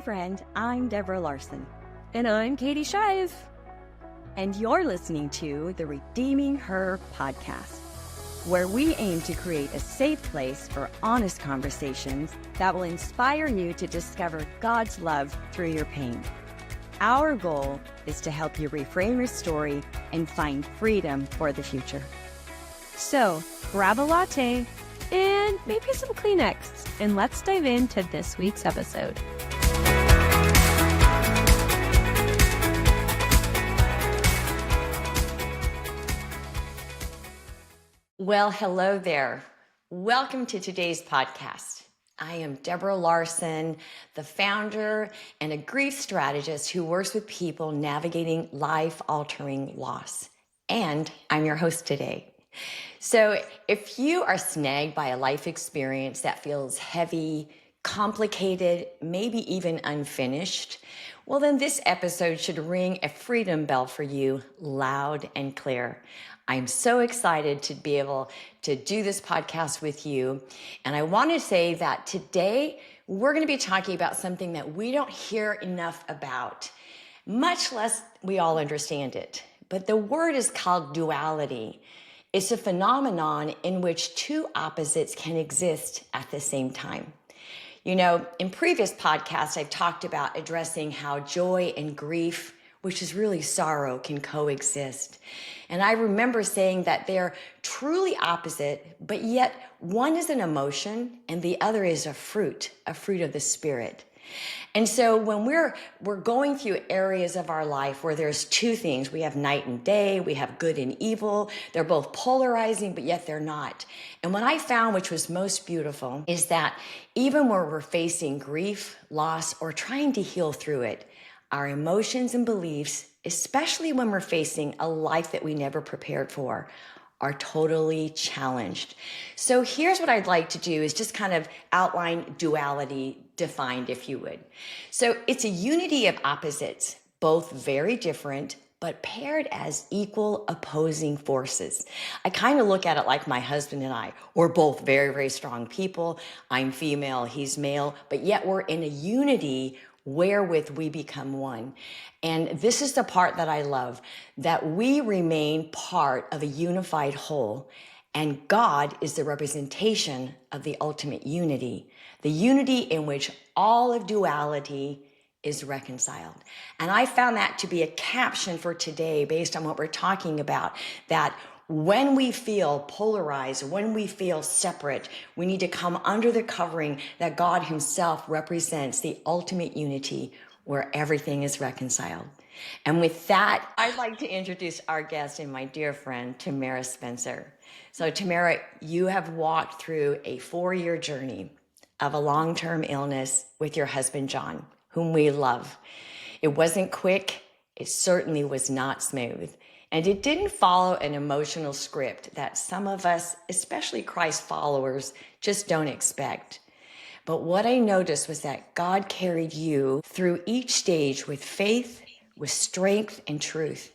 friend, I'm Deborah Larson. And I'm Katie Shive. And you're listening to the Redeeming Her podcast, where we aim to create a safe place for honest conversations that will inspire you to discover God's love through your pain. Our goal is to help you reframe your story and find freedom for the future. So grab a latte and maybe some Kleenex, and let's dive into this week's episode. Well, hello there. Welcome to today's podcast. I am Deborah Larson, the founder and a grief strategist who works with people navigating life-altering loss. And I'm your host today. So if you are snagged by a life experience that feels heavy, complicated, maybe even unfinished, well, then this episode should ring a freedom bell for you loud and clear. I'm so excited to be able to do this podcast with you. And I want to say that today we're going to be talking about something that we don't hear enough about, much less we all understand it. But the word is called duality. It's a phenomenon in which two opposites can exist at the same time. You know, in previous podcasts, I've talked about addressing how joy and grief, which is really sorrow, can coexist. And I remember saying that they're truly opposite, but yet one is an emotion and the other is a fruit of the Spirit. And so when we're going through areas of our life where there's two things, we have night and day, we have good and evil, they're both polarizing, but yet they're not. And what I found, which was most beautiful, is that even when we're facing grief, loss, or trying to heal through it, our emotions and beliefs, especially when we're facing a life that we never prepared for, are totally challenged. So here's what I'd like to do is just kind of outline duality defined, if you would. So it's a unity of opposites, both very different, but paired as equal opposing forces. I kind of look at it like my husband and I. We're both very, very strong people. I'm female, he's male, but yet we're in a unity wherewith we become one. And this is the part that I love, that we remain part of a unified whole, and God is the representation of the ultimate unity, the unity in which all of duality is reconciled. And I found that to be a caption for today based on what we're talking about, that when we feel polarized, when we feel separate, we need to come under the covering that God himself represents the ultimate unity where everything is reconciled. And with that, I'd like to introduce our guest and my dear friend, Tamara Spencer. So Tamara, you have walked through a 4-year journey of a long-term illness with your husband, John, whom we love. It wasn't quick. It certainly was not smooth. And it didn't follow an emotional script that some of us, especially Christ followers, just don't expect. But what I noticed was that God carried you through each stage with faith, with strength, and truth.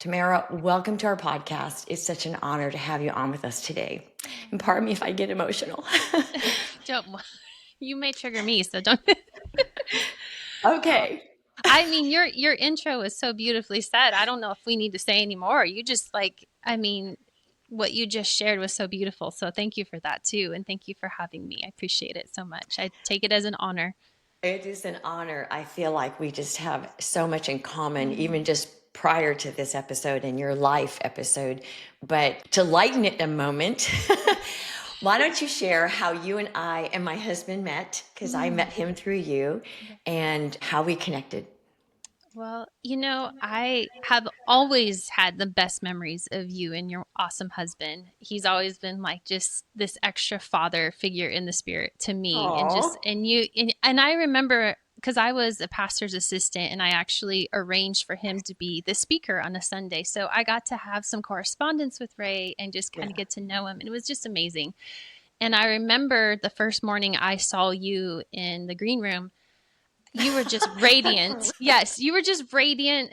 Tamara, welcome to our podcast. It's such an honor to have you on with us today. And pardon me if I get emotional. You may trigger me, so don't. Okay. I mean, your intro was so beautifully said. I don't know if we need to say any more. You just what you just shared was so beautiful. So thank you for that too. And thank you for having me. I appreciate it so much. I take it as an honor. It is an honor. I feel like we just have so much in common, even just prior to this episode and your life episode. But to lighten it a moment, why don't you share how you and I and my husband met, because I met him through you, and how we connected. Well, I have always had the best memories of you and your awesome husband. He's always been like just this extra father figure in the spirit to me. Aww. And I remember, because I was a pastor's assistant and I actually arranged for him to be the speaker on a Sunday. So I got to have some correspondence with Ray and just kind of get to know him. And it was just amazing. And I remember the first morning I saw you in the green room, you were just radiant. Yes, you were just radiant.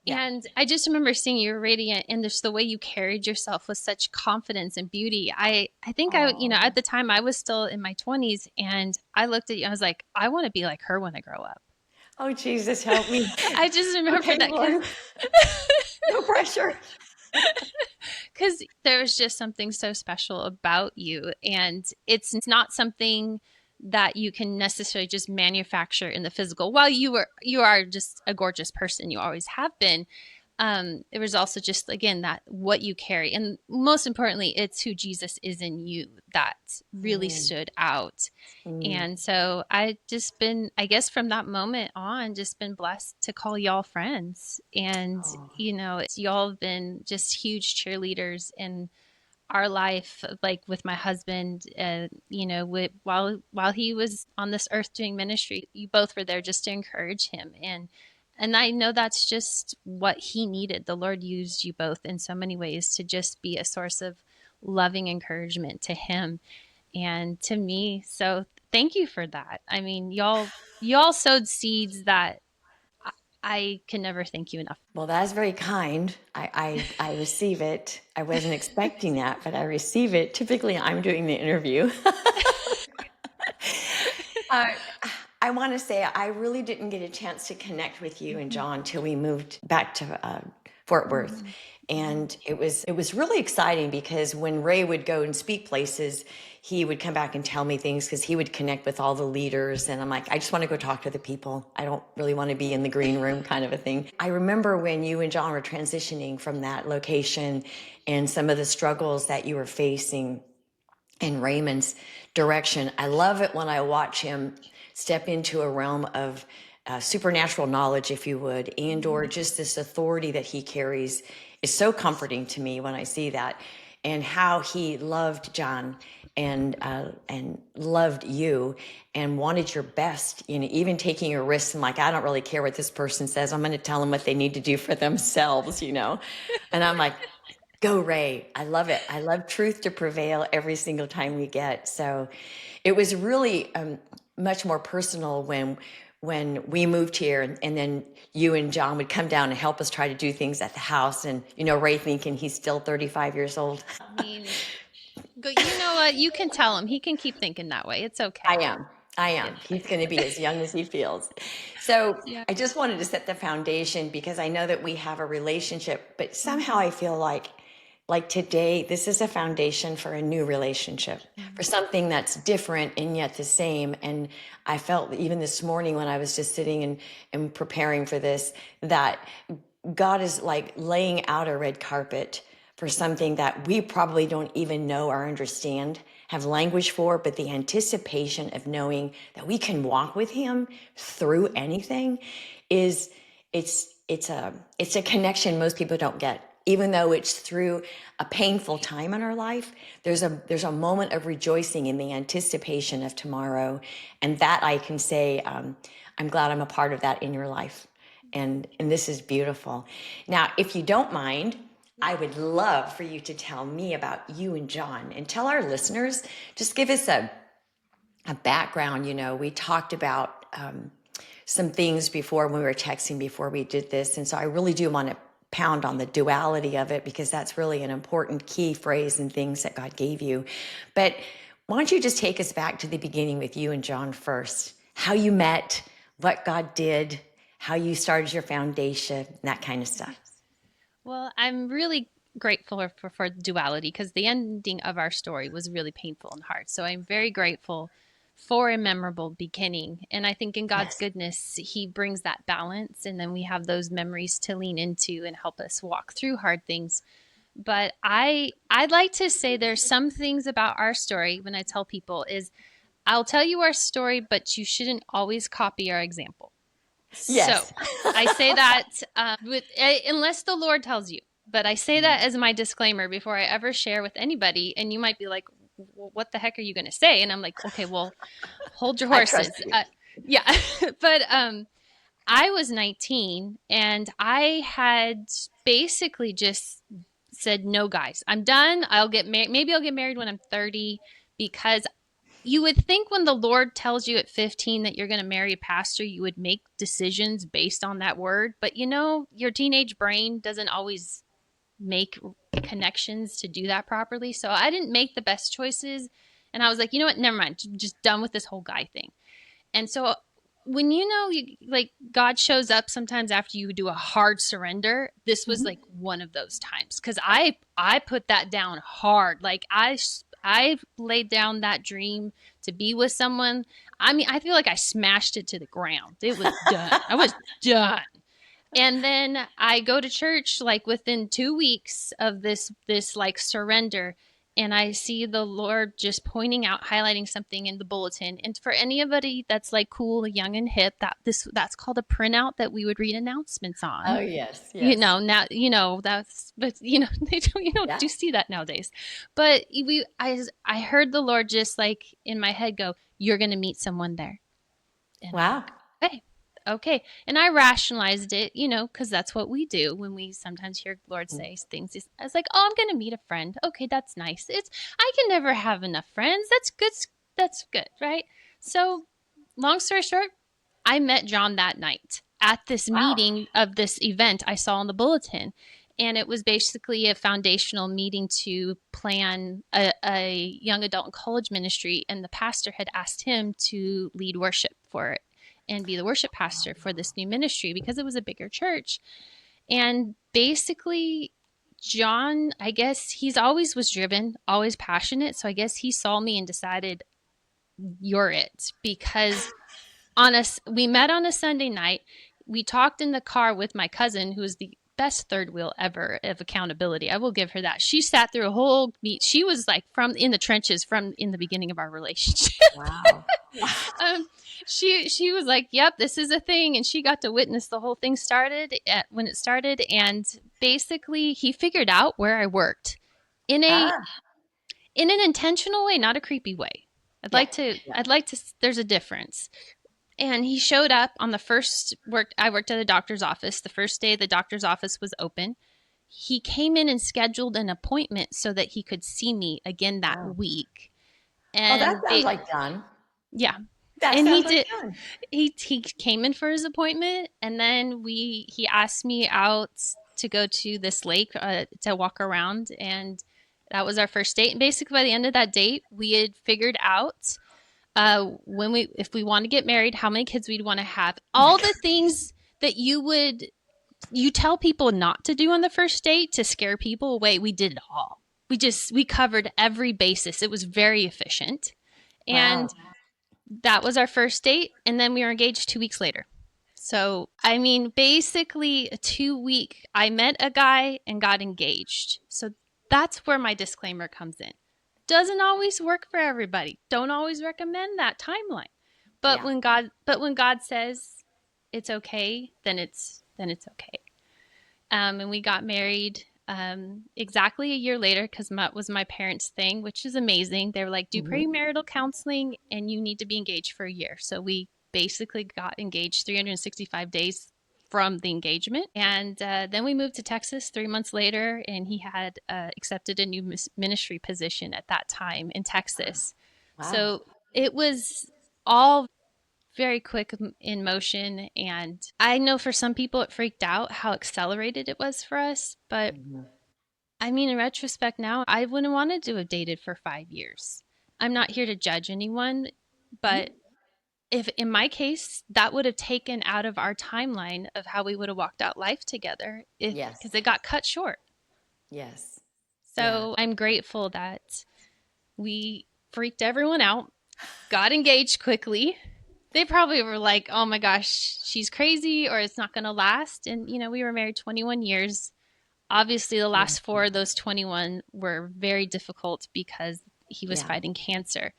Yeah. And I just remember seeing you were radiant, and just the way you carried yourself with such confidence and beauty. I think Oh, at the time I was still in my 20s, and I looked at you, I was like, I want to be like her when I grow up. oh, Jesus, help me. I just remember Okay, that because Lord, no pressure. there was just something so special about you, and it's not something that you can necessarily just manufacture in the physical. While you are just a gorgeous person, you always have been. It was also just, again, that what you carry, and most importantly, it's who Jesus is in you that really Mm, stood out. mm. And so I just been, I guess from that moment on, just been blessed to call y'all friends. And, Oh, y'all have been just huge cheerleaders in our life, like with my husband, while he was on this earth doing ministry, you both were there just to encourage him. And I know that's just what he needed. The Lord used you both in so many ways to just be a source of loving encouragement to him and to me. So thank you for that. I mean, y'all sowed seeds that I can never thank you enough. well, that's very kind. I receive it. I wasn't expecting that, but I receive it. Typically, I'm doing the interview. Uh, I want to say I really didn't get a chance to connect with you and Mhm. John till we moved back to Fort Worth, Mhm. Mhm. and it was really exciting because when Ray would go and speak places, he would come back and tell me things because he would connect with all the leaders, and I'm like, I just want to go talk to the people. I don't really want to be in the green room, kind of a thing. I remember when you and John were transitioning from that location and some of the struggles that you were facing in Raymond's direction. I love it when I watch him step into a realm of supernatural knowledge, if you would, and or just this authority that he carries is so comforting to me when I see that, and how he loved John and loved you and wanted your best. Even taking a risk and like, I don't really care what this person says. I'm going to tell them what they need to do for themselves. And I'm like, go, Ray. I love it. I love truth to prevail every single time we get. So it was really much more personal when we moved here and then you and John would come down and help us try to do things at the house. And, Ray thinking he's still 35 years old. I mean, you know what? You can tell him. He can keep thinking that way. It's I okay. am. I am. Yeah. He's going to be as young as he feels. So Yeah. I just wanted to set the foundation because I know that we have a relationship, but somehow Mhm. I feel like today, this is a foundation for a new relationship, for Mhm. something that's different and yet the same. And I felt even this morning when I was just sitting and preparing for this, that God is like laying out a red carpet for something that we probably don't even know or understand, have language for, but the anticipation of knowing that we can walk with him through anything is it's a connection most people don't get. Even though it's through a painful time in our life, there's a moment of rejoicing in the anticipation of tomorrow, and that I can say, I'm glad I'm a part of that in your life, and this is beautiful. Now, if you don't mind, I would love for you to tell me about you and John, and tell our listeners, just give us a background. We talked about some things before when we were texting before we did this. And so I really do want to pound on the duality of it because that's really an important key phrase and things that God gave you. But why don't you just take us back to the beginning with you and John first, how you met, what God did, how you started your foundation, that kind of stuff. Well, I'm really grateful for duality, because the ending of our story was really painful and hard. So I'm very grateful for a memorable beginning. And I think in God's Yes. goodness, He brings that balance. And then we have those memories to lean into and help us walk through hard things. But I'd like to say there's some things about our story when I tell people is I'll tell you our story, but you shouldn't always copy our example. So Yes. I say that unless the Lord tells you. But I say that as my disclaimer before I ever share with anybody. And you might be like, what the heck are you going to say? And I'm like, okay, well, hold your I trust horses. you. Yeah. But I was 19 and I had basically just said, no, guys, I'm done. I'll get married. Maybe I'll get married when I'm 30, because you would think when the Lord tells you at 15 that you're going to marry a pastor, you would make decisions based on that word. But your teenage brain doesn't always make connections to do that properly. So I didn't make the best choices. And I was like, you know what? Never mind. Just done with this whole guy thing. And so when like God shows up sometimes after you do a hard surrender, this was like one of those times, because I put that down hard. Like I laid down that dream to be with someone. I mean, I feel like I smashed it to the ground. It was done. I was done. And then I go to church like within 2 weeks of this like surrender, and I see the Lord just pointing out, highlighting something in the bulletin. And for anybody that's like cool, young and hip, that's called a printout that we would read announcements on. Oh yes, yes. Now that's, but they don't, do see that nowadays. But I heard the Lord just like in my head go, "You're going to meet someone there." And wow. Hey, okay. And I rationalized it, because that's what we do when we sometimes hear Lord say things. I was like, oh, I'm going to meet a friend. Okay, that's nice. I can never have enough friends. That's good. That's good, right? So long story short, I met John that night at this meeting of this event I saw in the bulletin. And it was basically a foundational meeting to plan a young adult and college ministry. And the pastor had asked him to lead worship for it and be the worship pastor for this new ministry because it was a bigger church. And basically, John, I guess he's always was driven, always passionate. So I guess he saw me and decided, you're it. Because we met on a Sunday night. We talked in the car with my cousin, who is the best third wheel ever of accountability. I will give her that. She sat through a whole meet. She was like from in the trenches from in the beginning of our relationship. Wow. She was like, yep, this is a thing. And she got to witness the whole thing when it started. And basically he figured out where I worked in an intentional way, not a creepy way. I'd like to, there's a difference. And he showed up on the first I worked at a doctor's office. The first day the doctor's office was open. He came in and scheduled an appointment so that he could see me again that week. And that sounds like John. Yeah. That and he sounds did. John. He came in for his appointment, and then he asked me out to go to this lake to walk around, and that was our first date. And basically, by the end of that date, we had figured out if we want to get married, how many kids we'd want to have, all the things that you tell people not to do on the first date to scare people away. We did it all. We covered every basis. It was very efficient. And that was our first date. And then we were engaged 2 weeks later. So, I mean, basically 2 week, I met a guy and got engaged. So that's where my disclaimer comes in. Doesn't always work for everybody. Don't always recommend that timeline. But when God says it's okay, then it's okay. And we got married exactly a year later, because that was my parents' thing, which is amazing. They were like, do premarital counseling and you need to be engaged for a year. So we basically got engaged 365 days from the engagement. And then we moved to Texas 3 months later, and he had accepted a new ministry position at that time in Texas. Wow. So it was all very quick in motion. And I know for some people it freaked out how accelerated it was for us. But I mean, in retrospect now, I wouldn't wanted to have dated for 5 years. I'm not here to judge anyone, but if in my case, that would have taken out of our timeline of how we would have walked out life together, because it got cut short. Yes. So I'm grateful that we freaked everyone out, got engaged quickly. They probably were like, oh my gosh, she's crazy, or it's not going to last. And, we were married 21 years. Obviously, the last 4 of those 21 were very difficult because he was fighting cancer.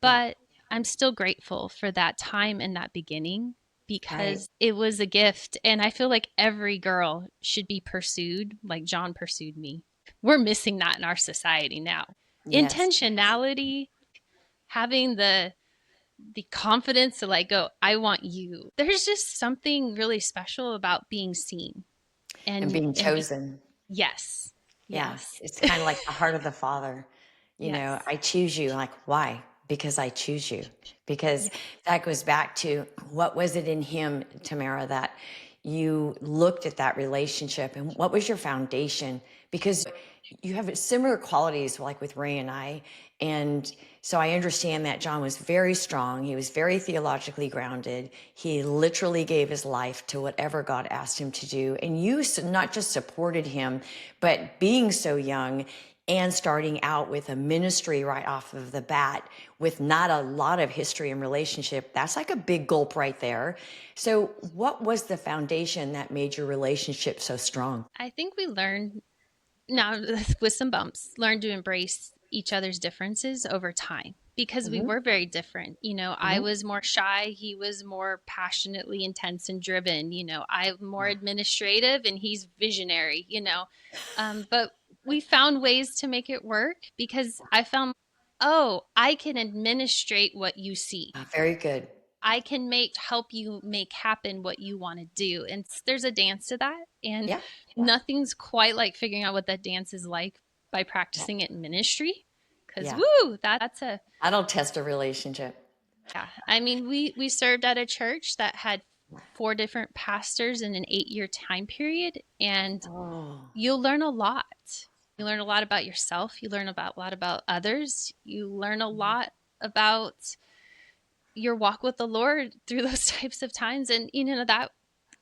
But I'm still grateful for that time and that beginning, because it was a gift. And I feel like every girl should be pursued like John pursued me. We're missing that in our society now. Yes. Intentionality, having the confidence to like go, I want you. There's just something really special about being seen. And being chosen. Yes. Yes. It's kind of like the heart of the Father. You know, I choose you. Like, why? because I choose you. Because Yeah. that goes back to what was it in him, Tamara, that you looked at that relationship and what was your foundation? Because you have similar qualities like with Ray and I. And so I understand that John was very strong. He was very theologically grounded. He literally gave his life to whatever God asked him to do. And you not just supported him, but being so young and starting out with a ministry right off of the bat with not a lot of history and relationship, that's like a big gulp right there. So what was the foundation that made your relationship so strong? I think we learned now with some bumps, learned to embrace each other's differences over time because we Mm-hmm. were very different. I Mm-hmm. was more shy. He was more passionately intense and driven. I'm more administrative and he's visionary. But we found ways to make it work because I found, oh, I can administrate what you see. Very good. I can help you make happen what you want to do. And there's a dance to that. And Yeah. nothing's quite like figuring out what that dance is like by Yeah. practicing it in ministry. Cause Yeah. woo, that's a, That'll test a relationship. yeah. I mean, we served at a church that had 4 different pastors in an 8-year time period. And Oh. you'll learn a lot. You learn a lot about yourself. You learn a lot about others. You learn a lot about your walk with the Lord through those types of times. And that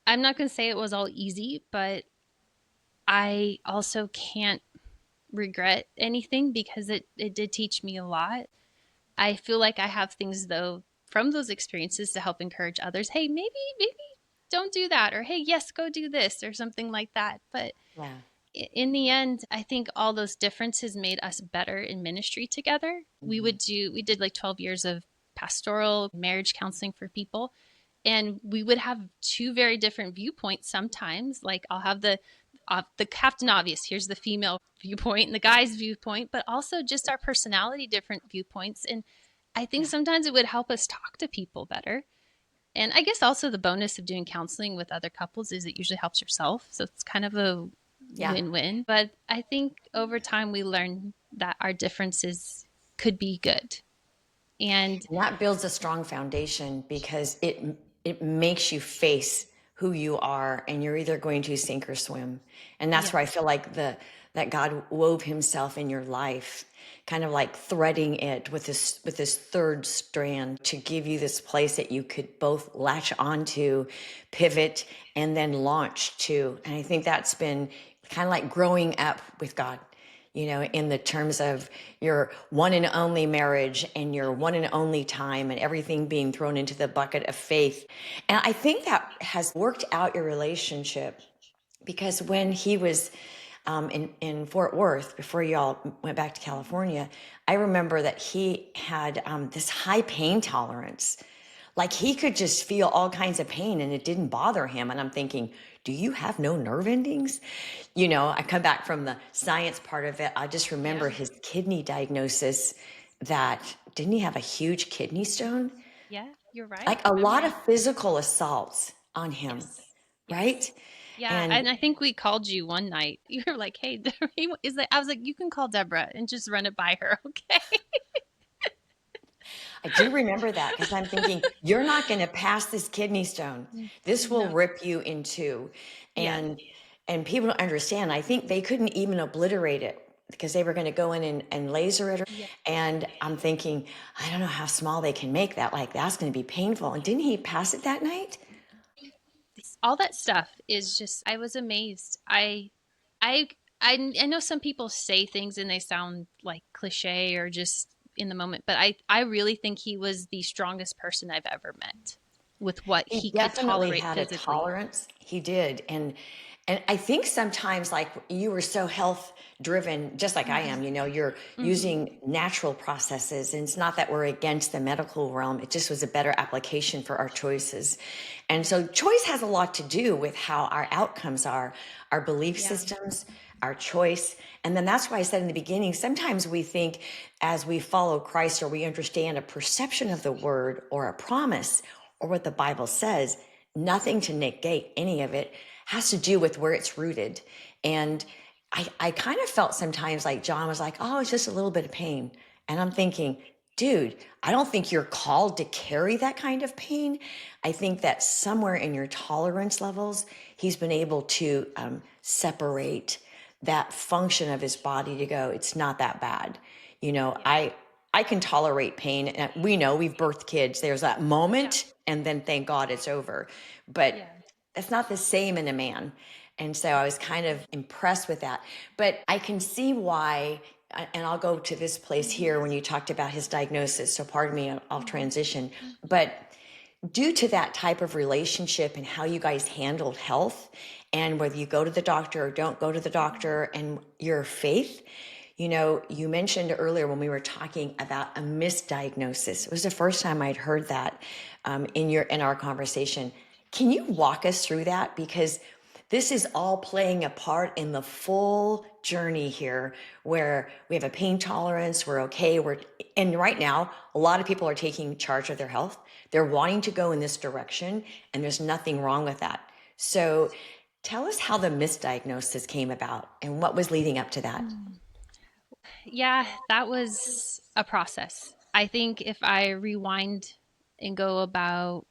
I'm not going to say it was all easy, but I also can't regret anything because it did teach me a lot. I feel like I have things though from those experiences to help encourage others. Hey, maybe don't do that, or hey, yes, go do this, or something like that. But Yeah. in the end, I think all those differences made us better in ministry together. We did like 12 years of pastoral marriage counseling for people. And we would have 2 very different viewpoints sometimes. Like I'll have the Captain Obvious. Here's the female viewpoint and the guy's viewpoint, but also just our personality different viewpoints. And I think sometimes it would help us talk to people better. And I guess also the bonus of doing counseling with other couples is it usually helps yourself. So it's kind of a Yeah. win-win. But I think over time we learn that our differences could be good. And And that builds a strong foundation because it makes you face who you are, and you're either going to sink or swim. And that's where I yes, feel like that God wove himself in your life, kind of like threading it with this third strand to give you this place that you could both latch onto, pivot, and then launch to. And I think that's been kind of like growing up with God, in the terms of your one and only marriage and your one and only time and everything being thrown into the bucket of faith. And I think that has worked out your relationship because when he was in Fort Worth, before y'all went back to California, I remember that he had this high pain tolerance. Like he could just feel all kinds of pain and it didn't bother him. And I'm thinking, do you have no nerve endings? I come back from the science part of it. I just remember yeah, his kidney diagnosis that didn't he have a huge kidney stone? yeah, you're right. Like a lot of Memory. physical assaults on him, Yes. right? Yes. Yeah. And And I think we called you one night. You were like, hey, is that I was like, you can call Deborah and just run it by her. Okay. I do remember that because I'm thinking, you're not going to pass this kidney stone. This will No. rip you in two. Yes. And people don't understand. I think they couldn't even obliterate it because they were going to go in and laser it. Yeah. And I'm thinking, I don't know how small they can make that. Like that's going to be painful. And didn't he pass it that night? All that stuff is just, I was amazed. I, I know some people say things and they sound like cliche or just in the moment, but I really think he was the strongest person I've ever met with what He he could definitely tolerate had a physically. tolerance. He did. And I think sometimes like you were so health driven, just like I am, you're Hmm. using natural processes. And it's not that we're against the medical realm. It just was a better application for our choices. And so choice has a lot to do with how our outcomes are, our belief Yeah. systems, our choice. And then that's why I said in the beginning, sometimes we think as we follow Christ or we understand a perception of the word or a promise or what the Bible says, nothing to negate any of it has to do with where it's rooted. And I kind of felt sometimes like John was like, oh, it's just a little bit of pain. And I'm thinking, dude, I don't think you're called to carry that kind of pain. I think that somewhere in your tolerance levels, he's been able to separate that function of his body to go, it's not that bad. You know, I can tolerate pain. And we know we've birthed kids. There's that moment, and then thank God it's over. But that's not the same in a man. And so I was kind of impressed with that. But I can see why, and I'll go to this place here when you talked about his diagnosis. So pardon me, I'll transition. But due to that type of relationship and how you guys handled health, and whether you go to the doctor or don't go to the doctor, and your faith, you know, you mentioned earlier when we were talking about a misdiagnosis. It was the first time I'd heard that in our conversation. Can you walk us through that? Because this is all playing a part in the full journey here, where we have a pain tolerance, we're okay, and right now, a lot of people are taking charge of their health. They're wanting to go in this direction, and there's nothing wrong with that. So tell us how the misdiagnosis came about and what was leading up to that. Yeah, that was a process. I think if I rewind and go about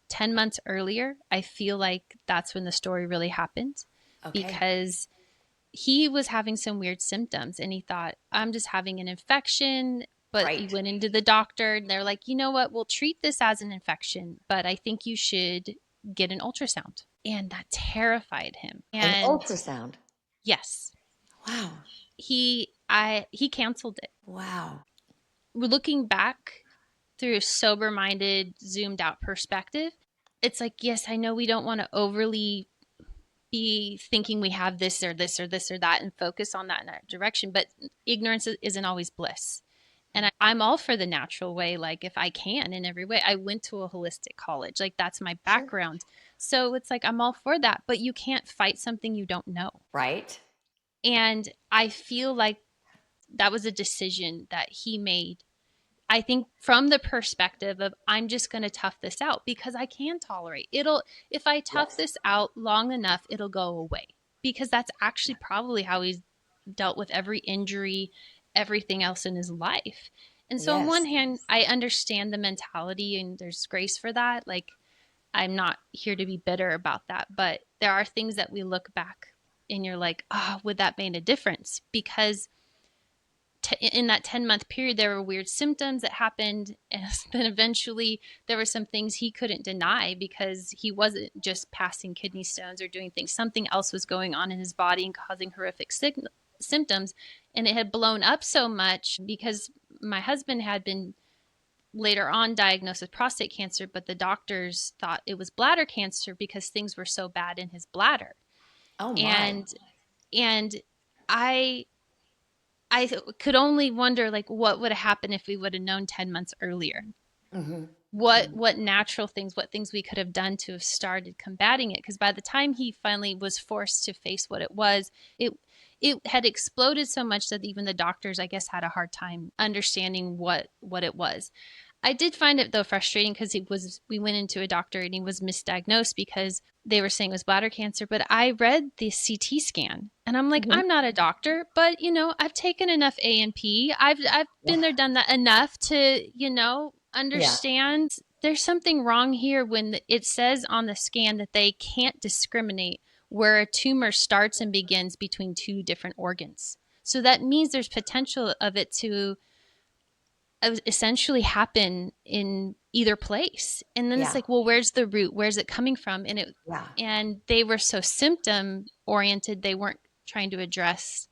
10 months earlier, I feel like that's when the story really happened, because he was having some weird symptoms and he thought, I'm just having an infection. But he went into the doctor and they're like, you know what, we'll treat this as an infection, but I think you should get an ultrasound. And that terrified him. And an ultrasound? Yes. Wow. He canceled it. Wow. Looking back through a sober-minded, zoomed-out perspective, it's like, yes, I know we don't want to overly be thinking we have this or this or this or that and focus on that in that direction, but ignorance isn't always bliss. And I'm all for the natural way, like if I can in every way. I went to a holistic college, like that's my background. Sure. So it's like I'm all for that, but you can't fight something you don't know. Right. And I feel like that was a decision that he made, I think, from the perspective of I'm just going to tough this out because I can tolerate it'll. If I tough this out long enough, it'll go away, because that's actually probably how he's dealt with every injury, everything else in his life. And so on one hand, I understand the mentality and there's grace for that. Like, I'm not here to be bitter about that, but there are things that we look back and you're like, oh, would that make a difference? Because in that 10-month period, there were weird symptoms that happened. And then eventually there were some things he couldn't deny because he wasn't just passing kidney stones or doing things. Something else was going on in his body and causing horrific symptoms. And it had blown up so much because my husband had been later on diagnosed with prostate cancer, but the doctors thought it was bladder cancer because things were so bad in his bladder. Oh my. And I could only wonder, like, what would have happened if we would have known 10 months earlier? Mm-hmm. What natural things, what things we could have done to have started combating it? Because by the time he finally was forced to face what it was, it had exploded so much that even the doctors, I guess, had a hard time understanding what it was. I did find it, though, frustrating because we went into a doctor and he was misdiagnosed because they were saying it was bladder cancer. But I read the CT scan and I'm like, I'm not a doctor, but, I've taken enough A&P. I've been there, done that enough to, understand there's something wrong here when it says on the scan that they can't discriminate where a tumor starts and begins between two different organs. So that means there's potential of it to essentially happen in either place. And then it's like, well, where's the root? Where's it coming from? And and they were so symptom oriented, they weren't trying to address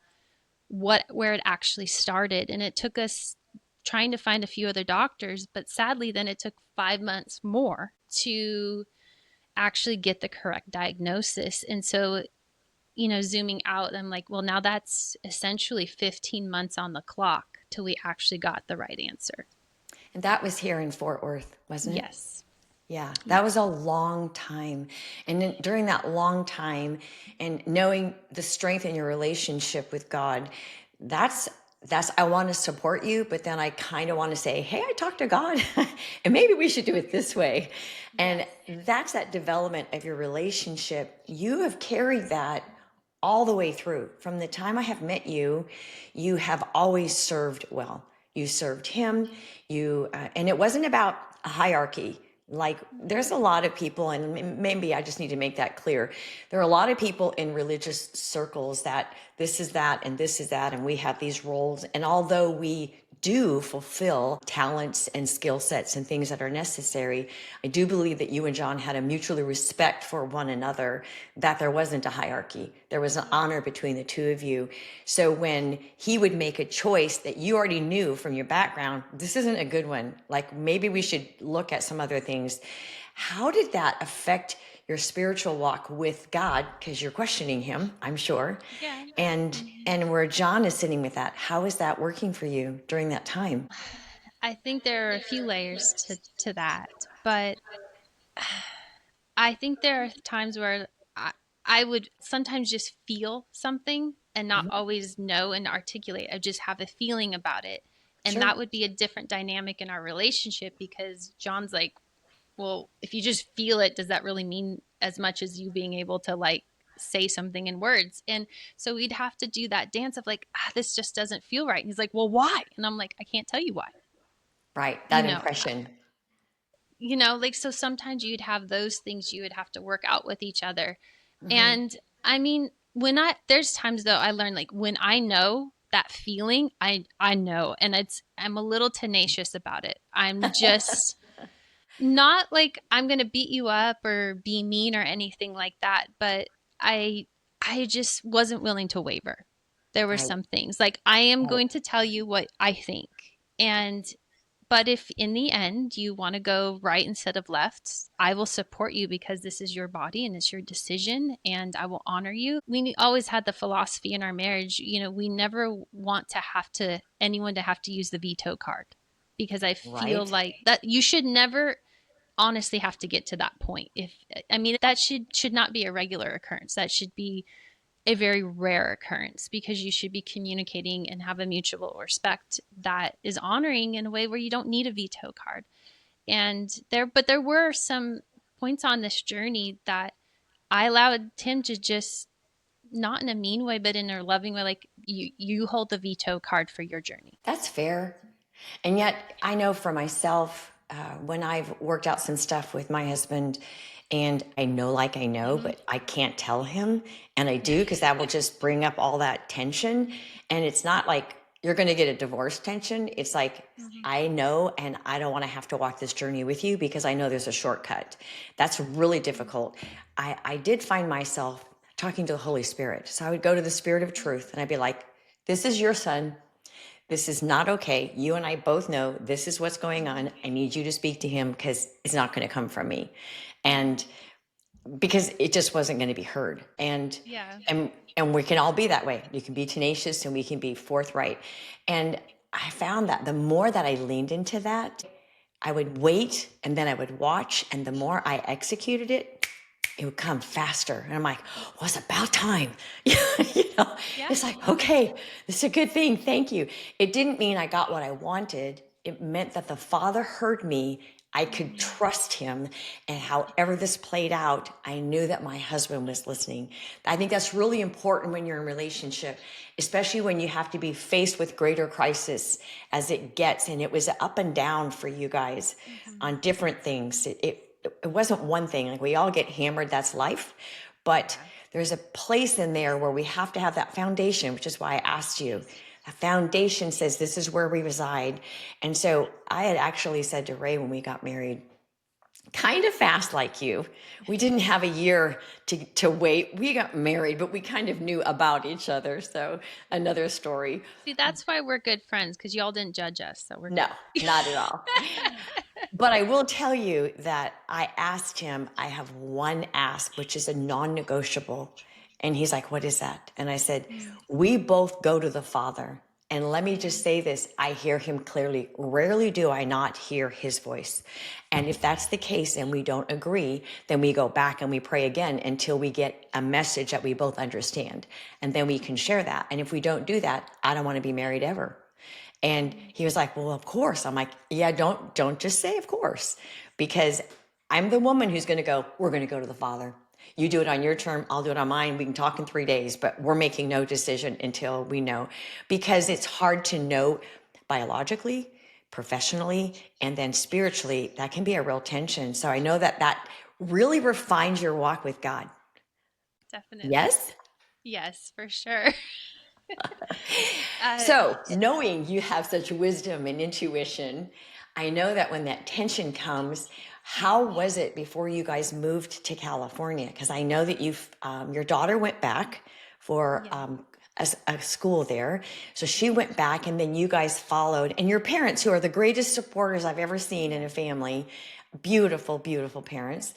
where it actually started. And it took us trying to find a few other doctors, but sadly then it took 5 months more to actually get the correct diagnosis. And so, zooming out, I'm like, well, now that's essentially 15 months on the clock till we actually got the right answer. And that was here in Fort Worth, wasn't it? Yes. Yeah, that was a long time. And then during that long time and knowing the strength in your relationship with God, that's I want to support you, but then I kind of want to say, hey, I talked to God and maybe we should do it this way. And that's that development of your relationship. You have carried that all the way through. From the time I have met you, you have always served well. You served him. And it wasn't about a hierarchy. Like there's a lot of people, and maybe I just need to make that clear. There are a lot of people in religious circles that this is that and this is that, and we have these roles. And although we do fulfill talents and skill sets and things that are necessary, I do believe that you and John had a mutual respect for one another, that there wasn't a hierarchy. There was an honor between the two of you. So when he would make a choice that you already knew from your background, this isn't a good one, like maybe we should look at some other things. How did that affect your spiritual walk with God? Because you're questioning him, I'm sure. Yeah. And where John is sitting with that, how is that working for you during that time? I think there are a few layers to that, but I think there are times where I would sometimes just feel something and not always know and articulate. I just have a feeling about it. And Sure. that would be a different dynamic in our relationship, because John's like, well, if you just feel it, does that really mean as much as you being able to like say something in words? And so we'd have to do that dance of like, this just doesn't feel right. And he's like, well, why? And I'm like, I can't tell you why. Right. You That know, impression. like, so sometimes you'd have those things you would have to work out with each other. And I mean, there's times though I learned, like, when I know that feeling, I know, and I'm a little tenacious about it. I'm just not like I'm going to beat you up or be mean or anything like that, but I just wasn't willing to waver. There were Right. some things like, I am Right. going to tell you what I think. And but if in the end you want to go right instead of left, I will support you, because this is your body and it's your decision, and I will honor you. We always had the philosophy in our marriage, we never want anyone to have to use the veto card, because I feel Right. like that you should never honestly have to get to that point. That should not be a regular occurrence. That should be a very rare occurrence, because you should be communicating and have a mutual respect that is honoring in a way where you don't need a veto card. But there were some points on this journey that I allowed him to just, not in a mean way, but in a loving way, like, you hold the veto card for your journey. That's fair. And yet, I know for myself, when I've worked out some stuff with my husband, and I know, like I know, but I can't tell him, and I do, because that will just bring up all that tension. And it's not like you're going to get a divorce tension. It's like, I know, and I don't want to have to walk this journey with you because I know there's a shortcut. That's really difficult. I did find myself talking to the Holy Spirit. So I would go to the Spirit of truth and I'd be like, this is your son. This is not okay. You and I both know this is what's going on. I need you to speak to him because it's not going to come from me. And because it just wasn't going to be heard. Yeah. And we can all be that way. You can be tenacious and we can be forthright. And I found that the more that I leaned into that, I would wait and then I would watch. And the more I executed it, it would come faster. And I'm like, well, it's about time. It's like, okay, this is a good thing. Thank you. It didn't mean I got what I wanted. It meant that the Father heard me. I could trust him. And however this played out, I knew that my husband was listening. I think that's really important when you're in a relationship, especially when you have to be faced with greater crisis as it gets. And it was up and down for you guys on different things. It wasn't one thing. Like, we all get hammered. That's life. But there's a place in there where we have to have that foundation, which is why I asked you. A foundation says this is where we reside. And so I had actually said to Ray when we got married, kind of fast like you. We didn't have a year to wait. We got married, but we kind of knew about each other. So another story. See, that's why we're good friends, because y'all didn't judge us. So we're No, good. not at all. But I will tell you that I asked him, I have one ask, which is a non-negotiable. And he's like, what is that? And I said, we both go to the Father. And let me just say this, I hear him clearly. Rarely do I not hear his voice. And if that's the case and we don't agree, then we go back and we pray again until we get a message that we both understand. And then we can share that. And if we don't do that, I don't want to be married ever. And he was like, well, of course. I'm like, yeah, don't just say of course, because I'm the woman who's going to go, we're going to go to the Father. You do it on your term. I'll do it on mine. We can talk in 3 days, but we're making no decision until we know, because it's hard to know. biologically, professionally, and then spiritually, that can be a real tension. So I know that really refines your walk with God. Definitely. Yes? Yes, for sure. So, knowing you have such wisdom and intuition, I know that when that tension comes, how was it before you guys moved to California? Because I know that your daughter went back for a school there. So she went back and then you guys followed. And your parents, who are the greatest supporters I've ever seen in a family, beautiful, beautiful parents,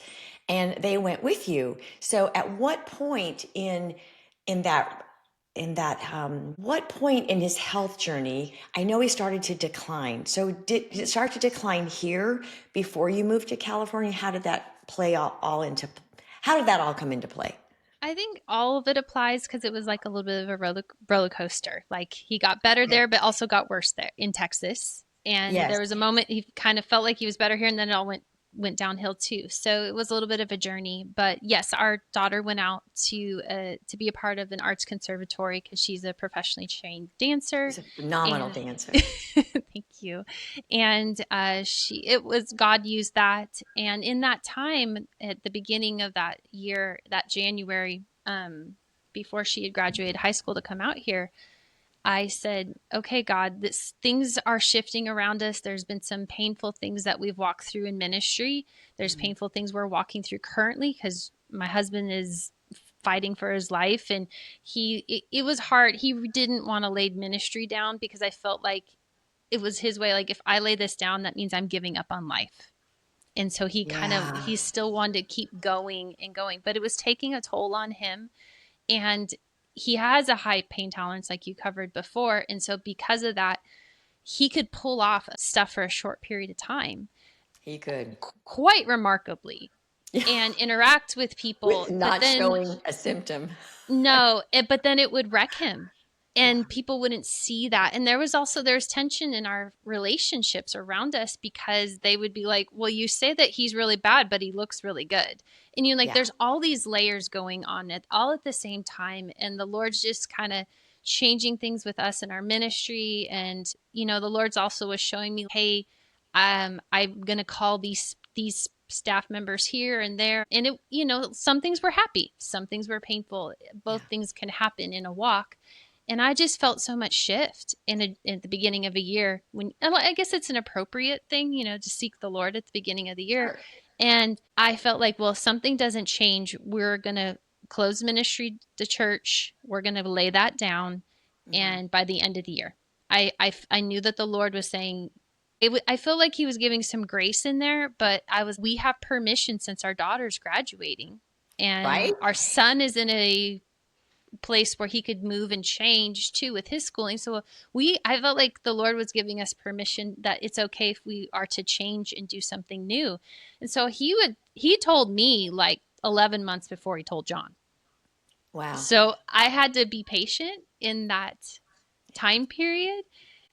and they went with you. So at what point in that what point in his health journey, I know he started to decline. So did it start to decline here before you moved to California? How did that play how did that all come into play? I think all of it applies because it was like a little bit of a roller coaster. Like he got better there, but also got worse there in Texas. And Yes. there was a moment he kind of felt like he was better here, and then it all went downhill too. So it was a little bit of a journey. But yes, our daughter went out to be a part of an arts conservatory because she's a professionally trained dancer. He's a phenomenal And dancer. thank you. And it was God used that, and in that time at the beginning of that year, that January, before she had graduated high school to come out here, I said, okay, God, things are shifting around us. There's been some painful things that we've walked through in ministry. There's painful things we're walking through currently because my husband is fighting for his life. And it was hard. He didn't want to lay ministry down because I felt like it was his way. Like, if I lay this down, that means I'm giving up on life. And so he still wanted to keep going and going, but it was taking a toll on him. And he has a high pain tolerance, like you covered before. And so because of that, he could pull off stuff for a short period of time. He could. Quite remarkably. And interact with people. With not showing a symptom. No, but then it would wreck him. And people wouldn't see that. And there's tension in our relationships around us because they would be like, well, you say that he's really bad, but he looks really good. And there's all these layers going on all at the same time. And the Lord's just kind of changing things with us in our ministry. And, the Lord's also was showing me, hey, I'm going to call these staff members here and there. And some things were happy, some things were painful. Both things can happen in a walk. And I just felt so much shift at the beginning of a year I guess it's an appropriate thing, to seek the Lord at the beginning of the year. Sure. And I felt like, well, if something doesn't change, we're going to close ministry, the church. We're going to lay that down. Mm-hmm. And by the end of the year, I knew that the Lord was saying, I feel like he was giving some grace in there, but we have permission since our daughter's graduating and our son is in a place where he could move and change too with his schooling. So I felt like the Lord was giving us permission that it's okay if we are to change and do something new. And so he told me like 11 months before he told John. Wow. So I had to be patient in that time period.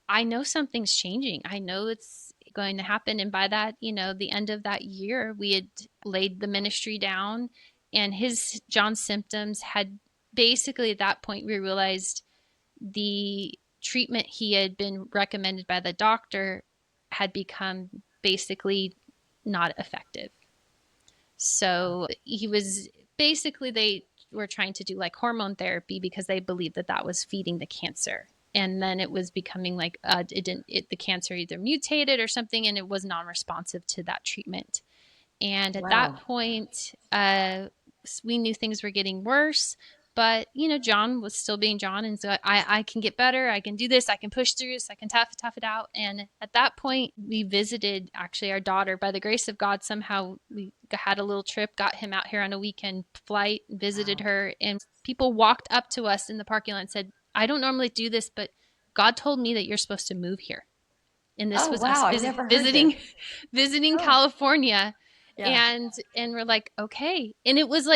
I know something's changing. I know it's going to happen. And by that, the end of that year, we had laid the ministry down, and John's symptoms had basically, at that point, we realized the treatment he had been recommended by the doctor had become basically not effective. So he was basically, they were trying to do like hormone therapy because they believed that was feeding the cancer. And then it was becoming like the cancer either mutated or something, and it was non-responsive to that treatment. And at that point, we knew things were getting worse. But, John was still being John. And so I can get better. I can do this. I can push through this. I can tough it out. And at that point, we visited actually our daughter. By the grace of God, somehow we had a little trip, got him out here on a weekend flight, visited her. And people walked up to us in the parking lot and said, I don't normally do this, but God told me that you're supposed to move here. And this was us visiting California. Yeah. And we're like, okay. And it was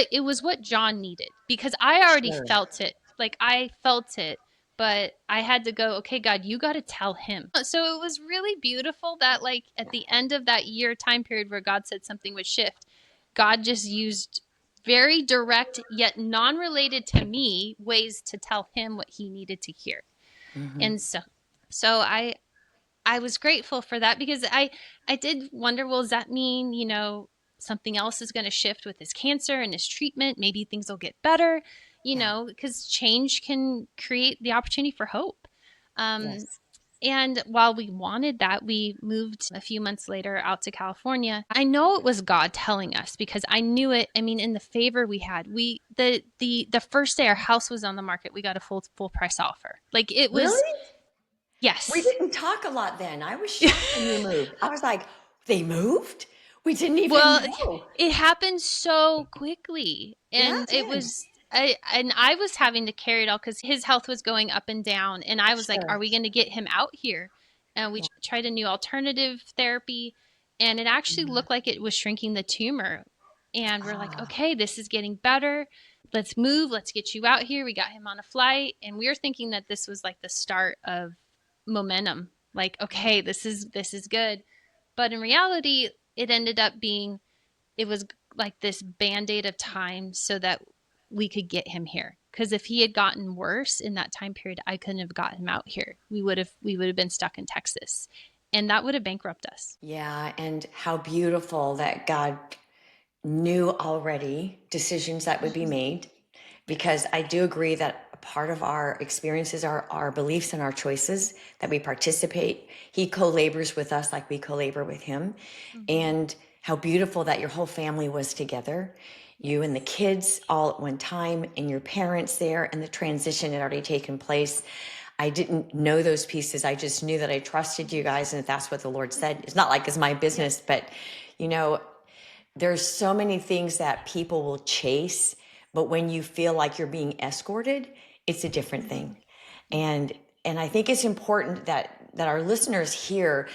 what John needed, because I already felt it. Like I felt it, but I had to go, okay, God, you got to tell him. So it was really beautiful that like at the end of that year time period where God said something would shift, God just used very direct yet non-related to me ways to tell him what he needed to hear. Mm-hmm. And so I was grateful for that because I did wonder, well, does that mean, something else is going to shift with his cancer and his treatment? Maybe things will get better, Yeah. because change can create the opportunity for hope. Um, Yes. and while we wanted that, we moved a few months later out to California. I know it was God telling us because I knew it. I mean, in the favor we had, the first day our house was on the market, we got a full price offer. Like it was, Really? We yes. didn't talk a lot then. I was shocked when you moved. I was like, they moved? We didn't even Well, know. it happened so quickly, Yeah, and it it did. was I was having to carry it all because his health was going up and down, and I was like, "Are Sure. we going to get him out here?" And we Yeah. tried a new alternative therapy, and it actually looked like it was shrinking the tumor. And we're like, Ah, "Okay, this is getting better. Let's move. Let's get you out here." We got him on a flight, and we were thinking that this was like the start of momentum. Like, yeah. okay, this is good. But in reality, it ended up being it was like this band-aid of time so that we could get him here, because if he had gotten worse in that time period, I couldn't have got him out here. We would have been stuck in Texas, and that would have bankrupted us. Yeah, and how beautiful that God knew already decisions that would be made, because I do agree that a part of our experiences are our beliefs and our choices that we participate. He co-labors with us like we co-labor with him. Mm-hmm. And how beautiful that your whole family was together, you and the kids all at one time, and your parents there, and the transition had already taken place. I didn't know those pieces. I just knew that I trusted you guys, and if that's what the Lord said. It's not like it's my Yep. business, but you know, there's so many things that people will chase, but when you feel like you're being escorted, it's a different Mm-hmm. thing. Yep. And I think it's important that our listeners hear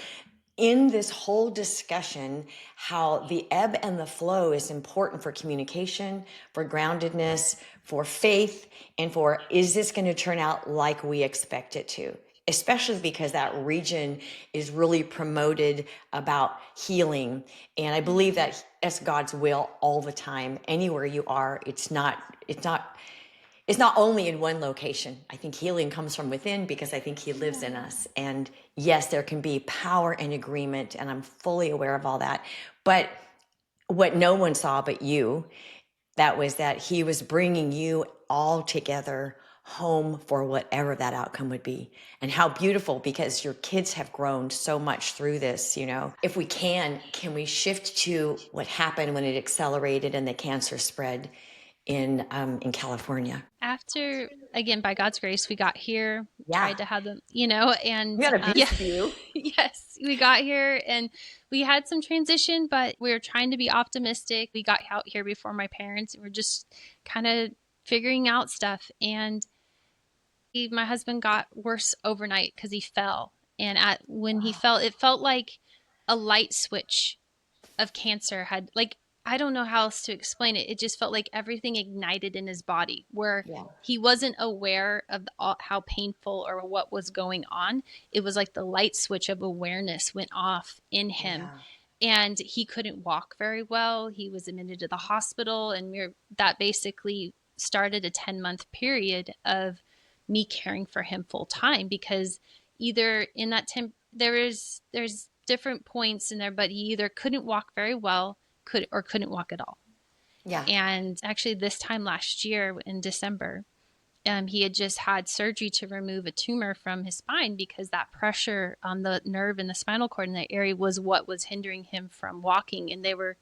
in this whole discussion how the ebb and the flow is important for communication, for groundedness, for faith, and for, is this going to turn out like we expect it to? Especially because that region is really promoted about healing. And I believe Mm-hmm. that that's God's will all the time. Anywhere you are, it's not only in one location. I think healing comes from within because I think he lives in Yeah. us. And yes, there can be power and agreement, and I'm fully aware of all that. But what no one saw but you, that was that he was bringing you all together home for whatever that outcome would be. And how beautiful, because your kids have grown so much through this. If we can we shift to what happened when it accelerated and the cancer spread in California? After, again, by God's grace, we got here, Yeah. tried to have them, and We had a yeah, beautiful view. yes, we got here and we had some transition, but we were trying to be optimistic. We got out here before my parents, and we're just kind of figuring out stuff. And my husband got worse overnight because he fell. And when he fell, it felt like a light switch of cancer had, like, I don't know how else to explain it. It just felt like everything ignited in his body where Yeah. he wasn't aware of how painful or what was going on. It was like the light switch of awareness went off in him, Yeah. and he couldn't walk very well. He was admitted to the hospital, and that basically started a 10-month period of me caring for him full time, because either in that there's different points in there, but he either couldn't walk very well, couldn't walk at all. Yeah. And actually, this time last year in December, he had just had surgery to remove a tumor from his spine because that pressure on the nerve in the spinal cord in that area was what was hindering him from walking. And they were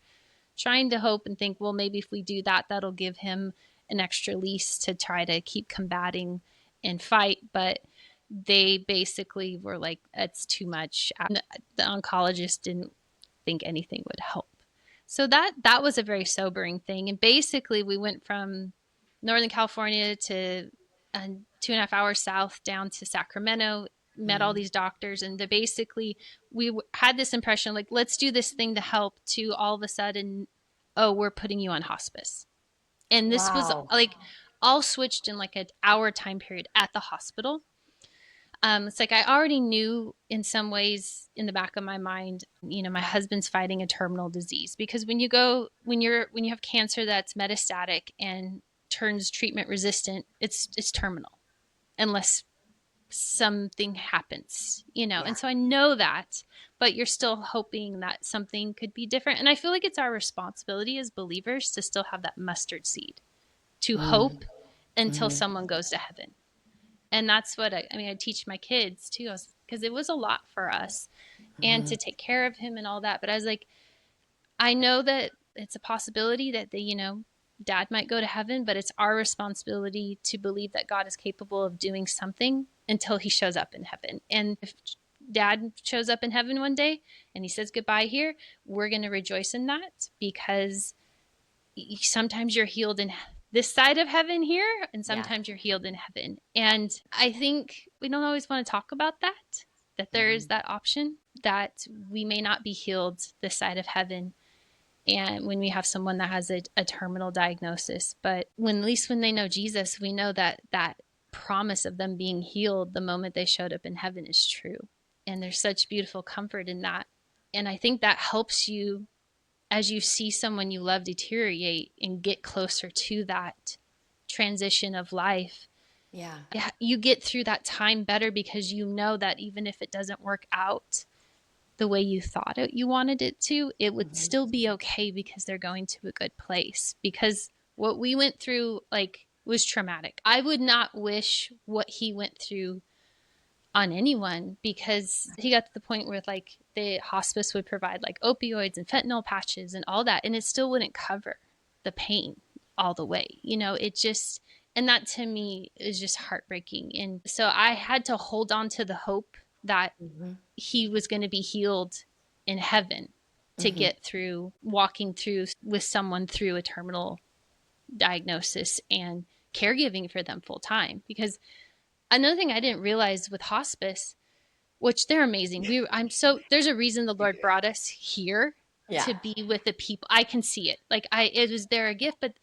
trying to hope and think, well, maybe if we do that, that'll give him an extra lease to try to keep combating and fight. But they basically were like, it's too much. The oncologist didn't think anything would help. So that was a very sobering thing. And basically, we went from Northern California to 2.5 hours south down to Sacramento, met all Mhm. these doctors, and basically we had this impression like, let's do this thing to help, to all of a sudden, oh, we're putting you on hospice. And this was Wow. like all switched in like an hour time period at the hospital. It's like I already knew in some ways in the back of my mind, my husband's fighting a terminal disease, because when you have cancer that's metastatic and turns treatment resistant, it's terminal unless something happens, Yeah. And so I know that, but you're still hoping that something could be different. And I feel like it's our responsibility as believers to still have that mustard seed, to hope until someone goes to heaven. And that's what I teach my kids too, because it was a lot for us and to take care of him and all that. But I was like, I know that it's a possibility that dad might go to heaven, but it's our responsibility to believe that God is capable of doing something until he shows up in heaven. And if dad shows up in heaven one day and he says goodbye here, we're going to rejoice in that, because sometimes you're healed in this side of heaven here, and sometimes you're healed in heaven. And I think we don't always want to talk about that there is that option, that we may not be healed this side of heaven, and when we have someone that has a terminal diagnosis. But at least when they know Jesus, we know that promise of them being healed the moment they showed up in heaven is true. And there's such beautiful comfort in that. And I think that helps you as you see someone you love deteriorate and get closer to that transition of life. Yeah, you get through that time better, because you know that even if it doesn't work out the way you thought you wanted it to, it would still be okay, because they're going to a good place. Because what we went through was traumatic. I would not wish what he went through on anyone, because he got to the point where the hospice would provide opioids and fentanyl patches and all that, and it still wouldn't cover the pain all the way. It just, and that to me is just heartbreaking. And so I had to hold on to the hope that he was going to be healed in heaven to get through walking through with someone through a terminal diagnosis and caregiving for them full time. Because another thing I didn't realize with hospice, which they're amazing. There's a reason the Lord brought us here to be with the people. I can see it. It was a gift, but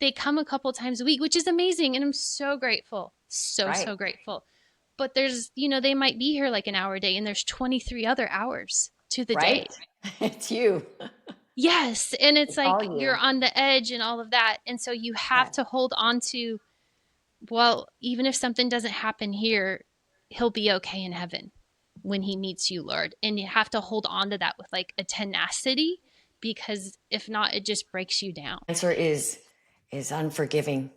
they come a couple times a week, which is amazing. And I'm so grateful. So grateful. But there's, they might be here an hour a day, and there's 23 other hours to the day. It's you. Yes. And it's you're on the edge and all of that. And so you have to hold on to, well, even if something doesn't happen here, he'll be okay in heaven when he meets you, Lord. And you have to hold on to that with a tenacity, because if not, it just breaks you down. Answer is unforgiving.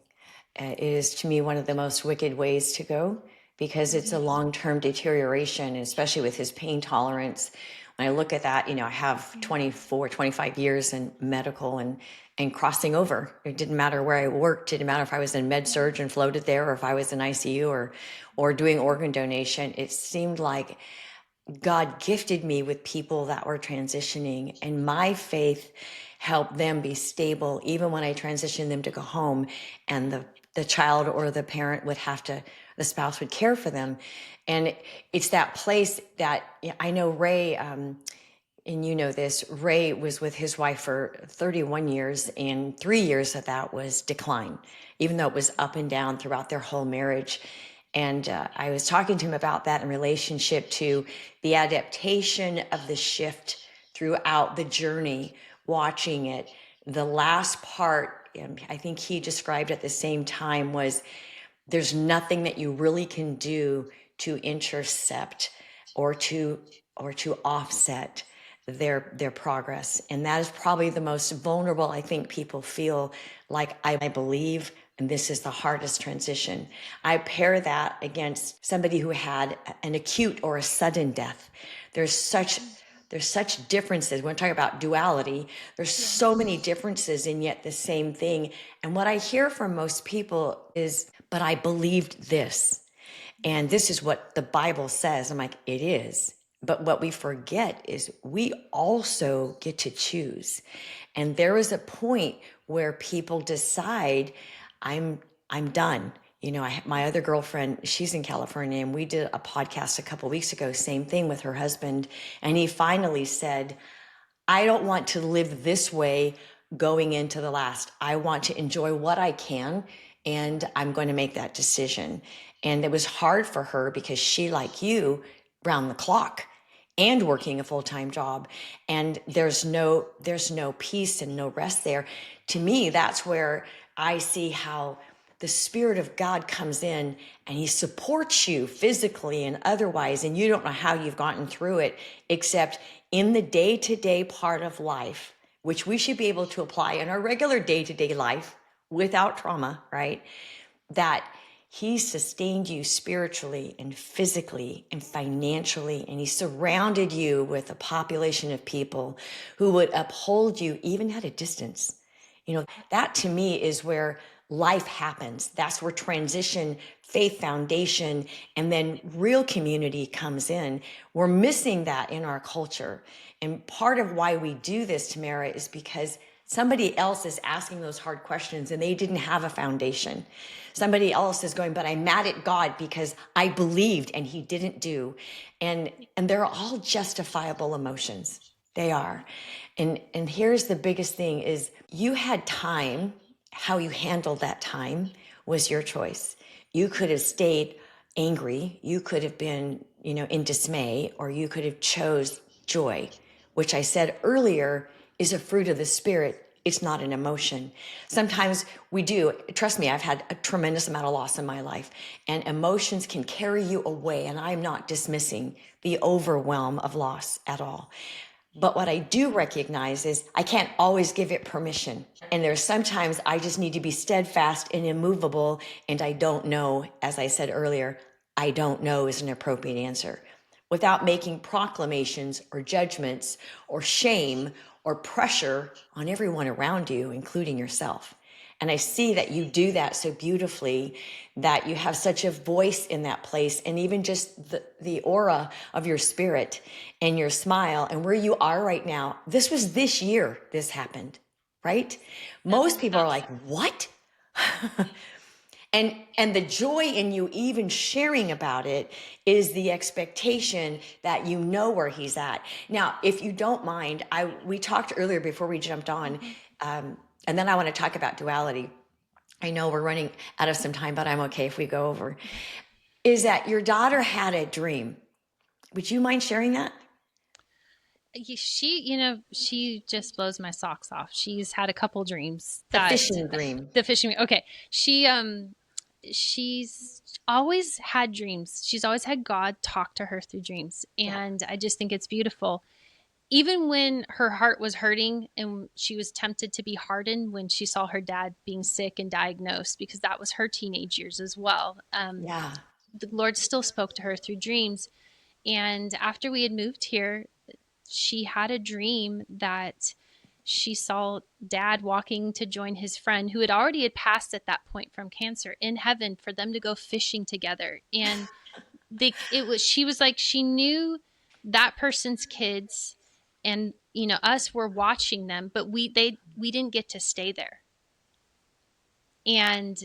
It is, to me, one of the most wicked ways to go, because it's a long-term deterioration, especially with his pain tolerance. When I look at that, I have 24, 25 years in medical and crossing over. It didn't matter where I worked. It didn't matter if I was in med surg and floated there, or if I was in ICU or doing organ donation. It seemed like God gifted me with people that were transitioning, and my faith helped them be stable, even when I transitioned them to go home, and the child or the parent the spouse would care for them. And it's that place that I know Ray, and you know this, Ray was with his wife for 31 years, and 3 years of that was decline, even though it was up and down throughout their whole marriage. And I was talking to him about that in relationship to the adaptation of the shift throughout the journey, watching it. The last part, I think he described at the same time, was there's nothing that you really can do to intercept or to offset their progress. And that is probably the most vulnerable I think people feel. I believe, and this is the hardest transition. I pair that against somebody who had an acute or a sudden death. There's such differences. When we're talking about duality, there's so many differences and yet the same thing. And what I hear from most people is, but I believed this. And this is what the Bible says. I'm like, it is. But what we forget is we also get to choose. And there is a point where people decide, I'm done. My other girlfriend, she's in California, and we did a podcast a couple weeks ago, same thing with her husband. And he finally said, I don't want to live this way going into the last. I want to enjoy what I can, and I'm going to make that decision. And it was hard for her because she, like you, round the clock and working a full-time job, and there's no peace and no rest there. To me, that's where I see how the Spirit of God comes in and he supports you physically and otherwise, and you don't know how you've gotten through it, except in the day-to-day part of life, which we should be able to apply in our regular day-to-day life without trauma, right? That he sustained you spiritually and physically and financially, and he surrounded you with a population of people who would uphold you even at a distance. You know, that to me is where life happens. That's where transition, faith foundation, and then real community comes in. We're missing that in our culture. And part of why we do this, Tamara, is because somebody else is asking those hard questions and they didn't have a foundation. Somebody else is going, but I'm mad at God because I believed and he didn't do. And they're all justifiable emotions. They are. And here's the biggest thing is you had time. How you handled that time was your choice. You could have stayed angry. You could have been, in dismay, or you could have chose joy, which I said earlier is a fruit of the Spirit. It's not an emotion. Sometimes we do. Trust me, I've had a tremendous amount of loss in my life, and emotions can carry you away. And I'm not dismissing the overwhelm of loss at all. But what I do recognize is I can't always give it permission. And there's sometimes I just need to be steadfast and immovable. And I don't know, as I said earlier, I don't know is an appropriate answer, without making proclamations or judgments or shame or pressure on everyone around you, including yourself. And I see that you do that so beautifully, that you have such a voice in that place, and even just the aura of your spirit and your smile and where you are right now. This was this year this happened, right? Most people are like, what? And the joy in you even sharing about it is the expectation that you know where he's at. Now, if you don't mind, we talked earlier before we jumped on, and then I want to talk about duality. I know we're running out of some time, but I'm okay if we go over. Is that your daughter had a dream? Would you mind sharing that? She just blows my socks off. She's had a couple dreams. The fishing dream. The fishing. Okay. She's always had dreams. She's always had God talk to her through dreams. And I just think it's beautiful. Even when her heart was hurting and she was tempted to be hardened when she saw her dad being sick and diagnosed, because that was her teenage years as well. The Lord still spoke to her through dreams. And after we had moved here, she had a dream that she saw dad walking to join his friend who had already passed at that point from cancer in heaven, for them to go fishing together. And she was like, she knew that person's kids, and us were watching them, but we didn't get to stay there. And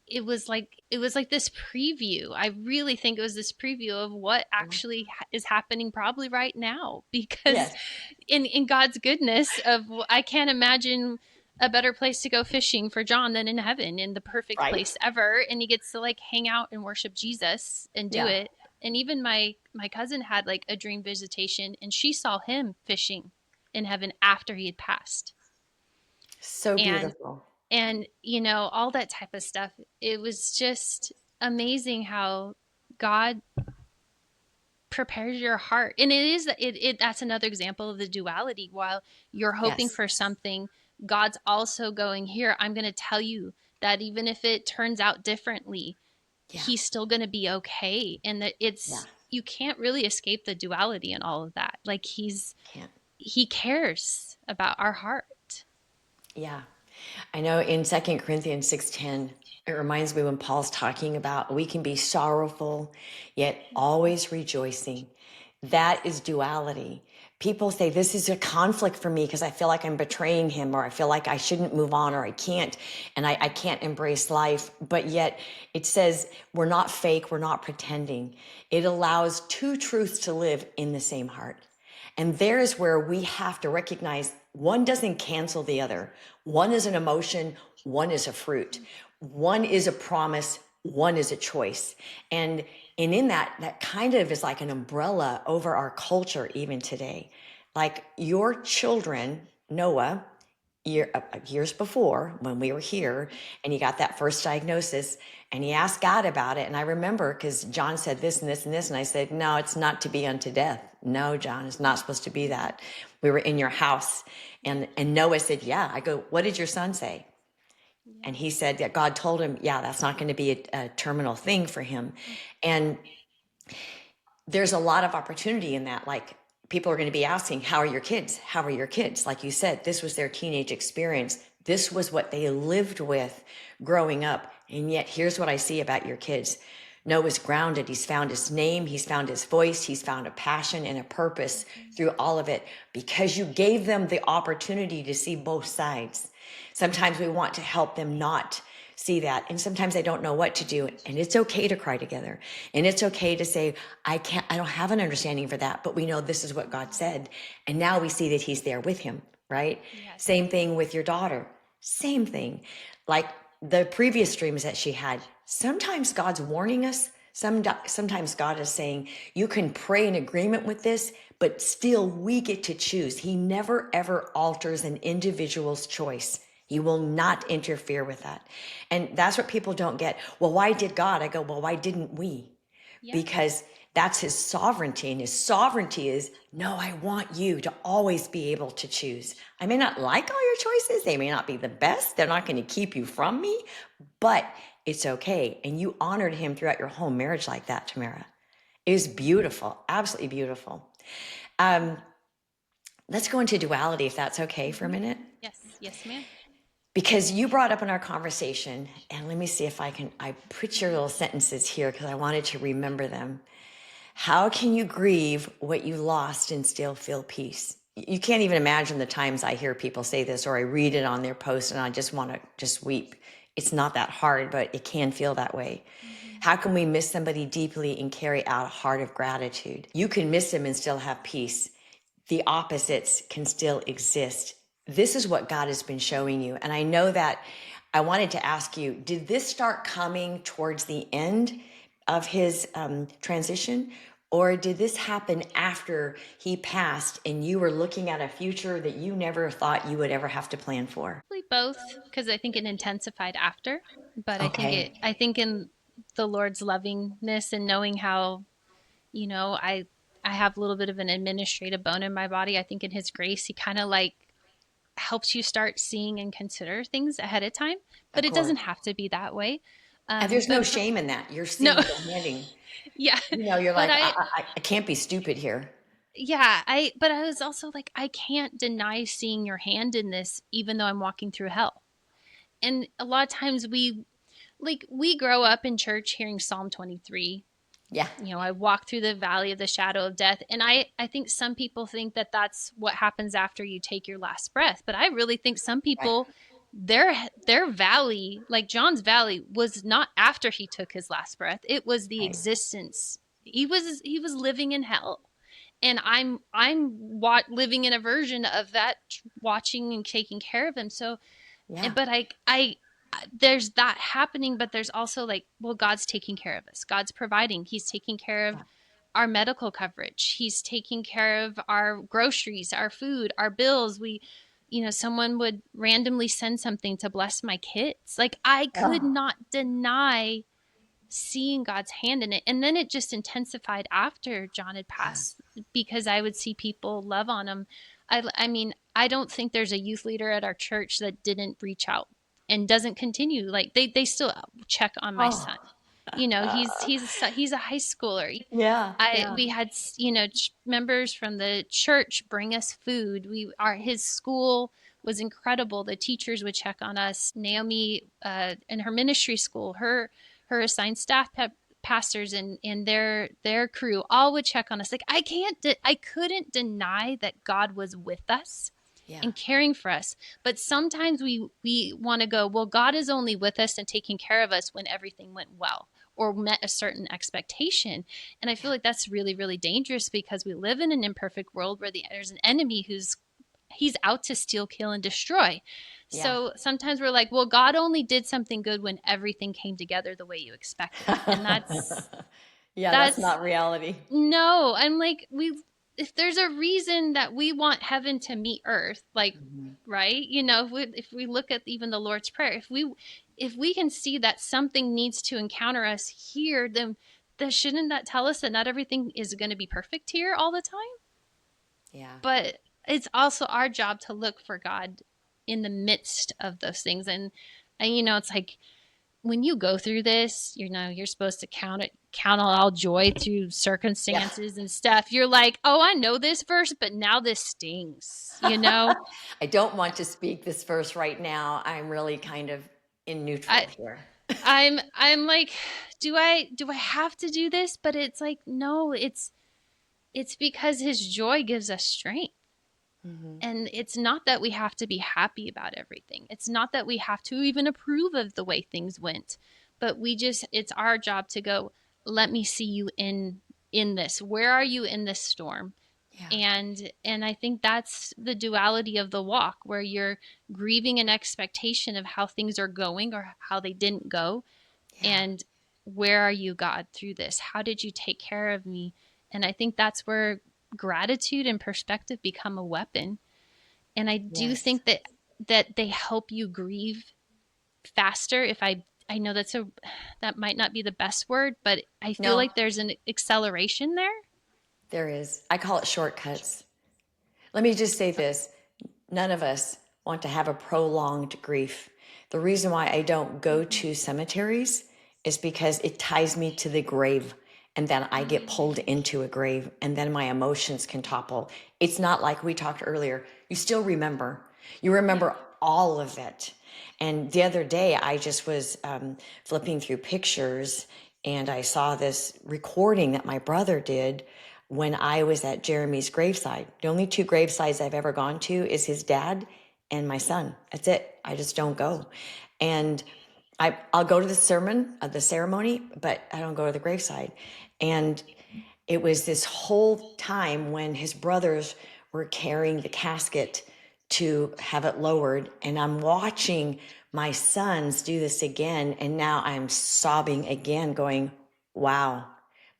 it was like this preview. I really think it was this preview of what actually is happening probably right now, because in God's goodness I can't imagine a better place to go fishing for John than in heaven, in the perfect place ever. And he gets to hang out and worship Jesus and do it. And even my cousin had a dream visitation, and she saw him fishing in heaven after he had passed. So beautiful. And all that type of stuff. It was just amazing how God prepares your heart. And that's another example of the duality. While you're hoping for something, God's also going, here, I'm going to tell you that even if it turns out differently, he's still going to be okay. And that you can't really escape the duality and all of that. He cares about our heart. Yeah. I know in 2 Corinthians 6:10, it reminds me when Paul's talking about we can be sorrowful, yet always rejoicing. That is duality. People say, this is a conflict for me because I feel like I'm betraying him, or I feel like I shouldn't move on, or I can't, and I can't embrace life. But yet it says we're not fake, we're not pretending. It allows two truths to live in the same heart. And there's where we have to recognize one doesn't cancel the other. One is an emotion, one is a fruit. One is a promise, one is a choice. And in that kind of is like an umbrella over our culture even today. Like your children, Noah, years before when we were here, and he got that first diagnosis, and he asked God about it. And I remember because John said this and this and this, and I said, no, it's not to be unto death. No, John, it's not supposed to be that. We were in your house, and Noah said, yeah. I go, what did your son say? And he said that God told him, yeah, that's not going to be a terminal thing for him. And there's a lot of opportunity in that. Like, people are going to be asking, how are your kids? How are your kids? Like you said, this was their teenage experience. This was what they lived with growing up. And yet, here's what I see about your kids. Noah's grounded. He's found his name. He's found his voice. He's found a passion and a purpose through all of it because you gave them the opportunity to see both sides. Sometimes we want to help them not see that. And sometimes they don't know what to do. And it's okay to cry together. And it's okay to say, I don't have an understanding for that, but we know this is what God said. And now we see that he's there with him, right? Yes. Same thing with your daughter. Same thing. Like the previous dreams that she had. Sometimes God's warning us. Sometimes God is saying, you can pray in agreement with this, but still we get to choose. He never, ever alters an individual's choice. He will not interfere with that. And that's what people don't get. Well, why did God? I go, well, why didn't we? Yeah. Because that's his sovereignty. And his sovereignty is, no, I want you to always be able to choose. I may not like all your choices. They may not be the best. They're not going to keep you from me, but it's okay. And you honored him throughout your whole marriage like that, Tamara. It was beautiful. Absolutely beautiful. Let's go into duality, if that's okay for a minute. Yes. Yes, ma'am. Because you brought up in our conversation, and let me see if I put your little sentences here because I wanted to remember them. How can you grieve what you lost and still feel peace? You can't even imagine the times I hear people say this, or I read it on their post and I just want to just weep. It's not that hard, but it can feel that way. Mm-hmm. How can we miss somebody deeply and carry out a heart of gratitude? You can miss them and still have peace. The opposites can still exist. This is what God has been showing you. And I know that I wanted to ask you, did this start coming towards the end of his transition? Or did this happen after he passed and you were looking at a future that you never thought you would ever have to plan for? Probably both, because I think it intensified after. But okay. I think in the Lord's lovingness and knowing how, I have a little bit of an administrative bone in my body. I think in his grace, he kind of like helps you start seeing and consider things ahead of time, but it doesn't have to be that way. And there's no shame in that. You're seeing the handing. Yeah. You're like, I can't be stupid here. Yeah. But I was also like, I can't deny seeing your hand in this, even though I'm walking through hell. And a lot of times we grow up in church hearing Psalm 23. Yeah. I walk through the valley of the shadow of death. And I think some people think that that's what happens after you take your last breath. But I really think some people, their valley, like John's valley, was not after he took his last breath. It was the existence. He was living in hell. And I'm living in a version of that, watching and taking care of him. So, but I there's that happening, but there's also like, well, God's taking care of us. God's providing. He's taking care of our medical coverage. He's taking care of our groceries, our food, our bills. Someone would randomly send something to bless my kids. Like I could not deny seeing God's hand in it. And then it just intensified after John had passed because I would see people love on him. I mean, I don't think there's a youth leader at our church that didn't reach out and doesn't continue. Like they still check on my son. He's a high schooler. We had, members from the church bring us food. His school was incredible. The teachers would check on us. Naomi, in her ministry school, her assigned staff pastors and their crew all would check on us. Like I couldn't deny that God was with us. And caring for us. But sometimes we want to go, well, God is only with us and taking care of us when everything went well or met a certain expectation. And I feel like that's really, really dangerous because we live in an imperfect world where there's an enemy he's out to steal, kill, and destroy. Yeah. So sometimes we're like, well, God only did something good when everything came together the way you expected. And that's... that's not reality. No. I'm like, if there's a reason that we want heaven to meet earth, like, right? You know, if we look at even the Lord's Prayer, if we can see that something needs to encounter us here, then shouldn't that tell us that not everything is going to be perfect here all the time? Yeah. But it's also our job to look for God in the midst of those things. And you know, it's like when you go through this, you know, you're supposed to count on all joy through circumstances and stuff. You're like, oh, I know this verse, but now this stings, you know? I don't want to speak this verse right now. I'm really kind of in neutral I here. I'm like, do I have to do this? But it's like, no, it's because his joy gives us strength. And it's not that we have to be happy about everything. It's not that we have to even approve of the way things went. But it's our job to go, let me see you in this. Where are you in this storm? Yeah. And I think that's the duality of the walk, where you're grieving an expectation of how things are going or how they didn't go. Yeah. And where are you, God, through this? How did you take care of me? And I think that's where gratitude and perspective become a weapon. And I do Yes. think that they help you grieve faster. If I know that might not be the best word, but I feel No, like there's an acceleration there. there is. I call it shortcuts. Let me just say this. None of us want to have a prolonged grief. The reason why I don't go to cemeteries is because it ties me to the grave. And then I get pulled into a grave, and then my emotions can topple. It's not like we talked earlier. You still remember. You remember all of it. And the other day, I just was flipping through pictures, and I saw this recording that my brother did when I was at Jeremy's graveside. The only two gravesides I've ever gone to is his dad and my son. That's it. I just don't go. And I'll go to the ceremony, but I don't go to the graveside. And it was this whole time when his brothers were carrying the casket to have it lowered. And I'm watching my sons do this again. And now I'm sobbing again, going, wow,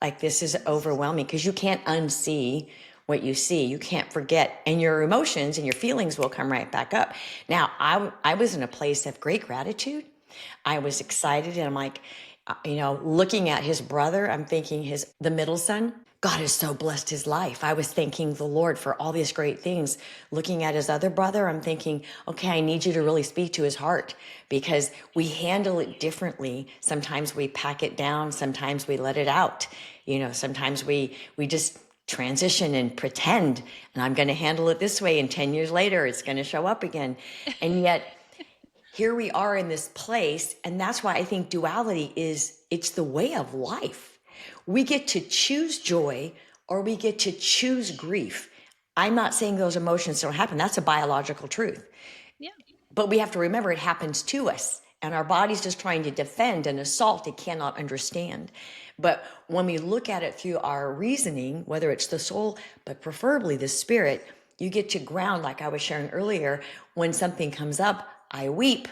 like this is overwhelming, because you can't unsee what you see. You can't forget. And your emotions and your feelings will come right back up. Now, I was in a place of great gratitude. I was excited, and I'm like, looking at his brother, I'm thinking the middle son, God has so blessed his life. I was thanking the Lord for all these great things. Looking at his other brother, I'm thinking, okay, I need you to really speak to his heart, because we handle it differently. Sometimes we pack it down. Sometimes we let it out. Sometimes we just transition and pretend, and I'm going to handle it this way. And 10 years later, it's going to show up again. And yet, here we are in this place. And that's why I think duality it's the way of life. We get to choose joy, or we get to choose grief. I'm not saying those emotions don't happen. That's a biological truth. Yeah. But we have to remember it happens to us, and our body's just trying to defend and assault. It cannot understand. But when we look at it through our reasoning, whether it's the soul, but preferably the spirit, you get to ground, like I was sharing earlier. When something comes up, I weep,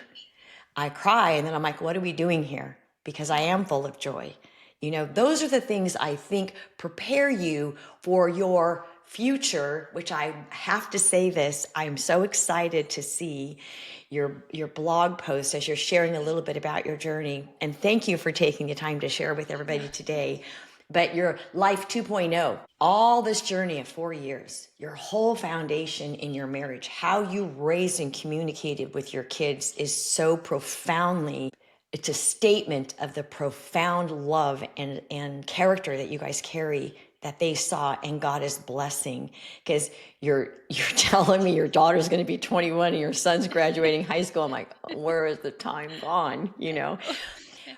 I cry, and then I'm like, what are we doing here? Because I am full of joy. Those are the things I think prepare you for your future, which I have to say this. I'm so excited to see your blog post as you're sharing a little bit about your journey. And thank you for taking the time to share with everybody today. But your life 2.0, all this journey of 4 years, your whole foundation in your marriage, how you raised and communicated with your kids is so profoundly, it's a statement of the profound love and character that you guys carry, that they saw, and God is blessing. Because you're telling me your daughter's going to be 21 and your son's graduating high school. I'm like, where is the time gone?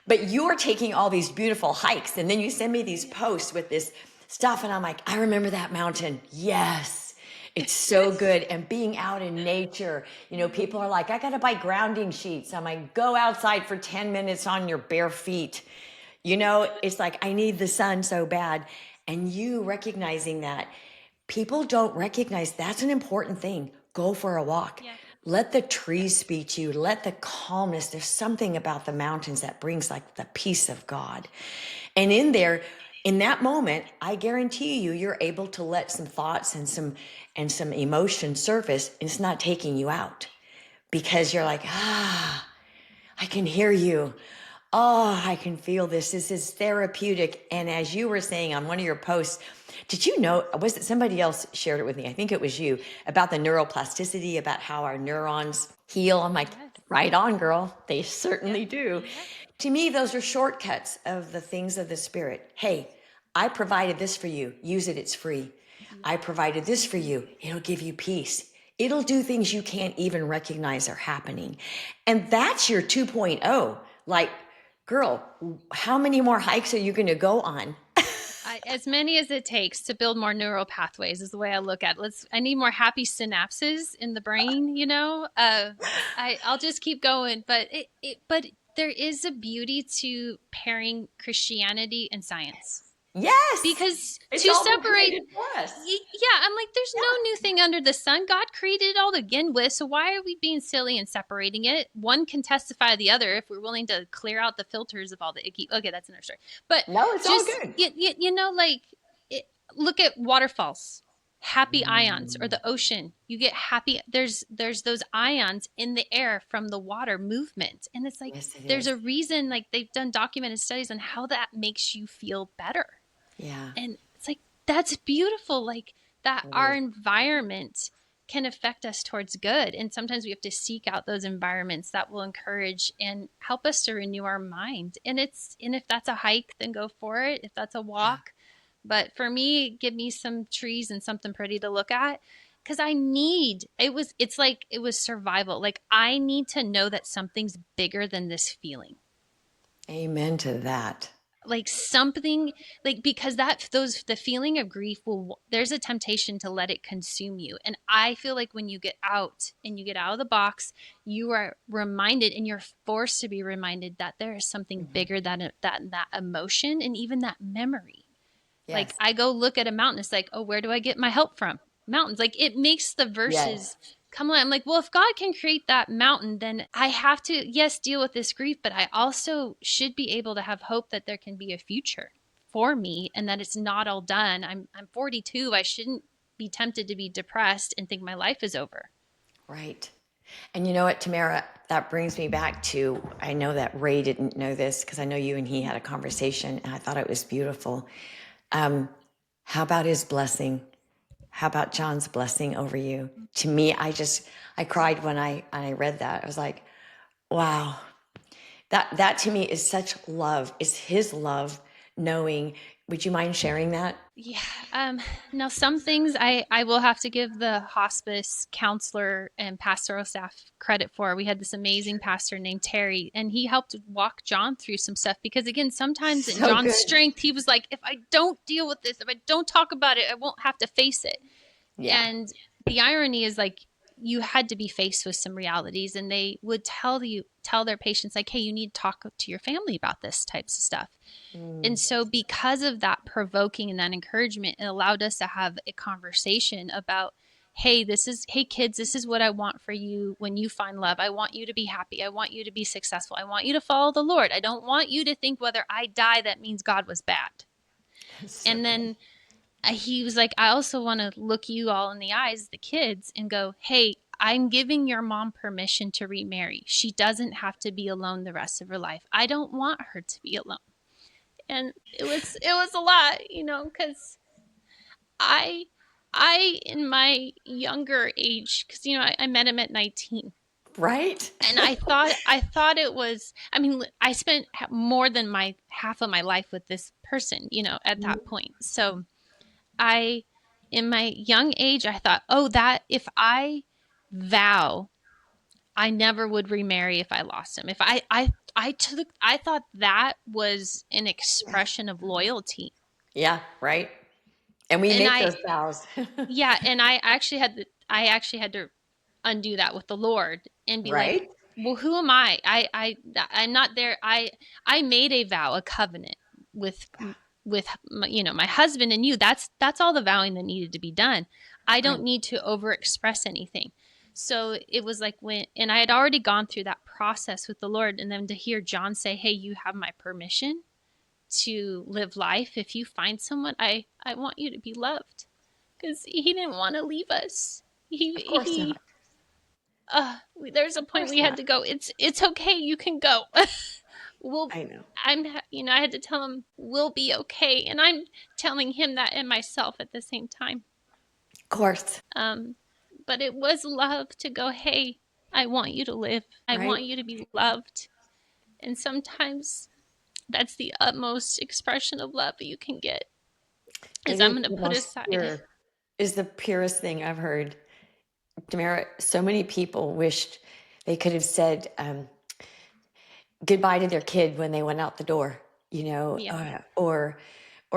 But you're taking all these beautiful hikes, and then you send me these posts with this stuff, and I'm like, I remember that mountain. Yes, it's so good. And being out in nature, people are like, I got to buy grounding sheets. I'm like, go outside for 10 minutes on your bare feet. It's like, I need the sun so bad. And you recognizing that people don't recognize that's an important thing. Go for a walk. Yeah. Let the trees speak to you. Let the calmness. There's something about the mountains that brings like the peace of God. And in there, In that moment, I guarantee you, you're able to let some thoughts and some emotion surface, and it's not taking you out because you're like, I can hear you. Oh, I can feel this. This is therapeutic. And as you were saying on one of your posts, did you know, was it somebody else shared it with me? I think it was you, about the neuroplasticity, about how our neurons heal. I'm like, Yes. right on, girl. They certainly do. Yep. To me, those are shortcuts of the things of the spirit. Hey, I provided this for you. Use it. It's free. I provided this for you. It'll give you peace. It'll do things you can't even recognize are happening. And that's your 2.0. Like, girl, how many more hikes are you going to go on? As many as it takes to build more neural pathways is the way I look at it. I need more happy synapses in the brain, you know. I'll just keep going, but there is a beauty to pairing Christianity and science. Yes, Because it's to all been separate, created for us. yeah, I'm like, there's no new thing under the sun. God created it all to begin with. So why are we being silly and separating it? One can testify the other if we're willing to clear out the filters of all the icky. Okay, that's another story. But No, it's all just, good. you know, like, look at waterfalls, happy ions, or the ocean. You get happy. There's those ions in the air from the water movement. And it's like, Yes, it there's is. a reason, like, they've done documented studies on how that makes you feel better. Yeah. And it's like, that's beautiful. Like, that It our is. environment can affect us towards good. And sometimes we have to seek out those environments that will encourage and help us to renew our mind. And if that's a hike, then go for it. If that's a walk. But for me, give me some trees and something pretty to look at. Cause it's like it was survival. Like, I need to know that something's bigger than this feeling. Amen to that. Like something, like, because the feeling of grief there's a temptation to let it consume you. And I feel like when you get out and you get out of the box, you are reminded, and you're forced to be reminded, that there is something bigger than that emotion and even that memory. Like, Yes. I go look at a mountain, it's like, oh, where do I get my help from? Mountains. Like, it makes the verses Yes. come on. I'm like, well, if God can create that mountain, then I have to, yes, deal with this grief, but I also should be able to have hope that there can be a future for me and that it's not all done. I'm 42. I shouldn't be tempted to be depressed and think my life is over. Right. And you know what, Tamara, that brings me back to, I know that Ray didn't know this because I know you and he had a conversation and I thought it was beautiful. How about his blessing? How about John's blessing over you? To me, I cried when I read that. I was like, wow, that to me is such love. It's his love knowing. Would you mind sharing that? Yeah. Now, some things I will have to give the hospice counselor and pastoral staff credit for. We had this amazing pastor named Terry, and he helped walk John through some stuff because, again, sometimes in So John's good. strength, he was like, if I don't deal with this, if I don't talk about it, I won't have to face it. Yeah. And the irony is, like, you had to be faced with some realities, and they would tell their patients, like, hey, you need to talk to your family about this types of stuff. And so because of that provoking and that encouragement, it allowed us to have a conversation about, hey, kids, this is what I want for you when you find love. I want you to be happy. I want you to be successful. I want you to follow the Lord. I don't want you to think whether I die, that means God was bad. So And good. then he was like, I also want to look you all in the eyes, the kids, and go, hey, I'm giving your mom permission to remarry. She doesn't have to be alone the rest of her life. I don't want her to be alone. And it was a lot, you know, because I in my younger age, because, you know, I met him at 19, Right? and I thought it was, I mean, I spent more than my half of my life with this person, you know, at that point. So I, in my young age, I thought, oh, that if I vow I never would remarry if I lost him. If I thought that was an expression of loyalty. Yeah, right. And we And make those vows. yeah, and I actually had to undo that with the Lord and be like, Right? well, who am I? I'm not there. I made a vow, a covenant with my, you know, my husband and you. That's all the vowing that needed to be done. I don't Right. need to overexpress anything. So it was like and I had already gone through that process with the Lord, and then to hear John say, hey, you have my permission. to live life. If you find someone, I want you to be loved, because he didn't want to leave us. Of course not. There's a Of point course we had not. to go. It's okay. You can go. We'll, I know. I had to tell him we'll be okay. And I'm telling him that and myself at the same time. Of course. But it was love to go, hey, I want you to live. I Right? want you to be loved. And sometimes that's the utmost expression of love that you can get, It is I'm is going to the put most aside. pure, is the purest thing I've heard. Tamara, so many people wished they could have said goodbye to their kid when they went out the door, Yeah. or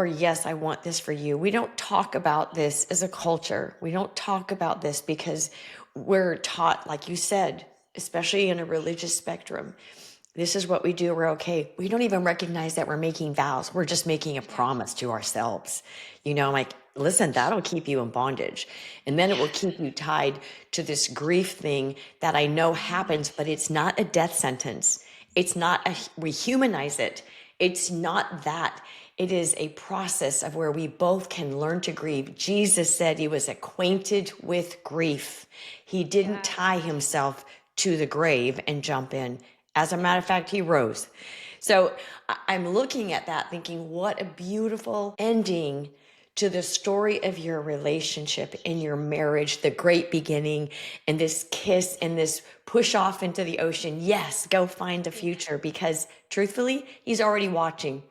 yes, I want this for you. We don't talk about this as a culture. We don't talk about this because we're taught, like you said, especially in a religious spectrum, this is what we do. We're okay. We don't even recognize that we're making vows. We're just making a promise to ourselves. Like, listen, that'll keep you in bondage. And then it will keep you tied to this grief thing that I know happens, but it's not a death sentence. It's not we humanize it. It's not that. It is a process of where we both can learn to grieve. Jesus said he was acquainted with grief. He didn't tie himself to the grave and jump in. As a matter of fact, he rose. So I'm looking at that thinking, what a beautiful ending to the story of your relationship and your marriage, the great beginning, and this kiss and this push off into the ocean. Yes, go find the future, because truthfully, he's already watching.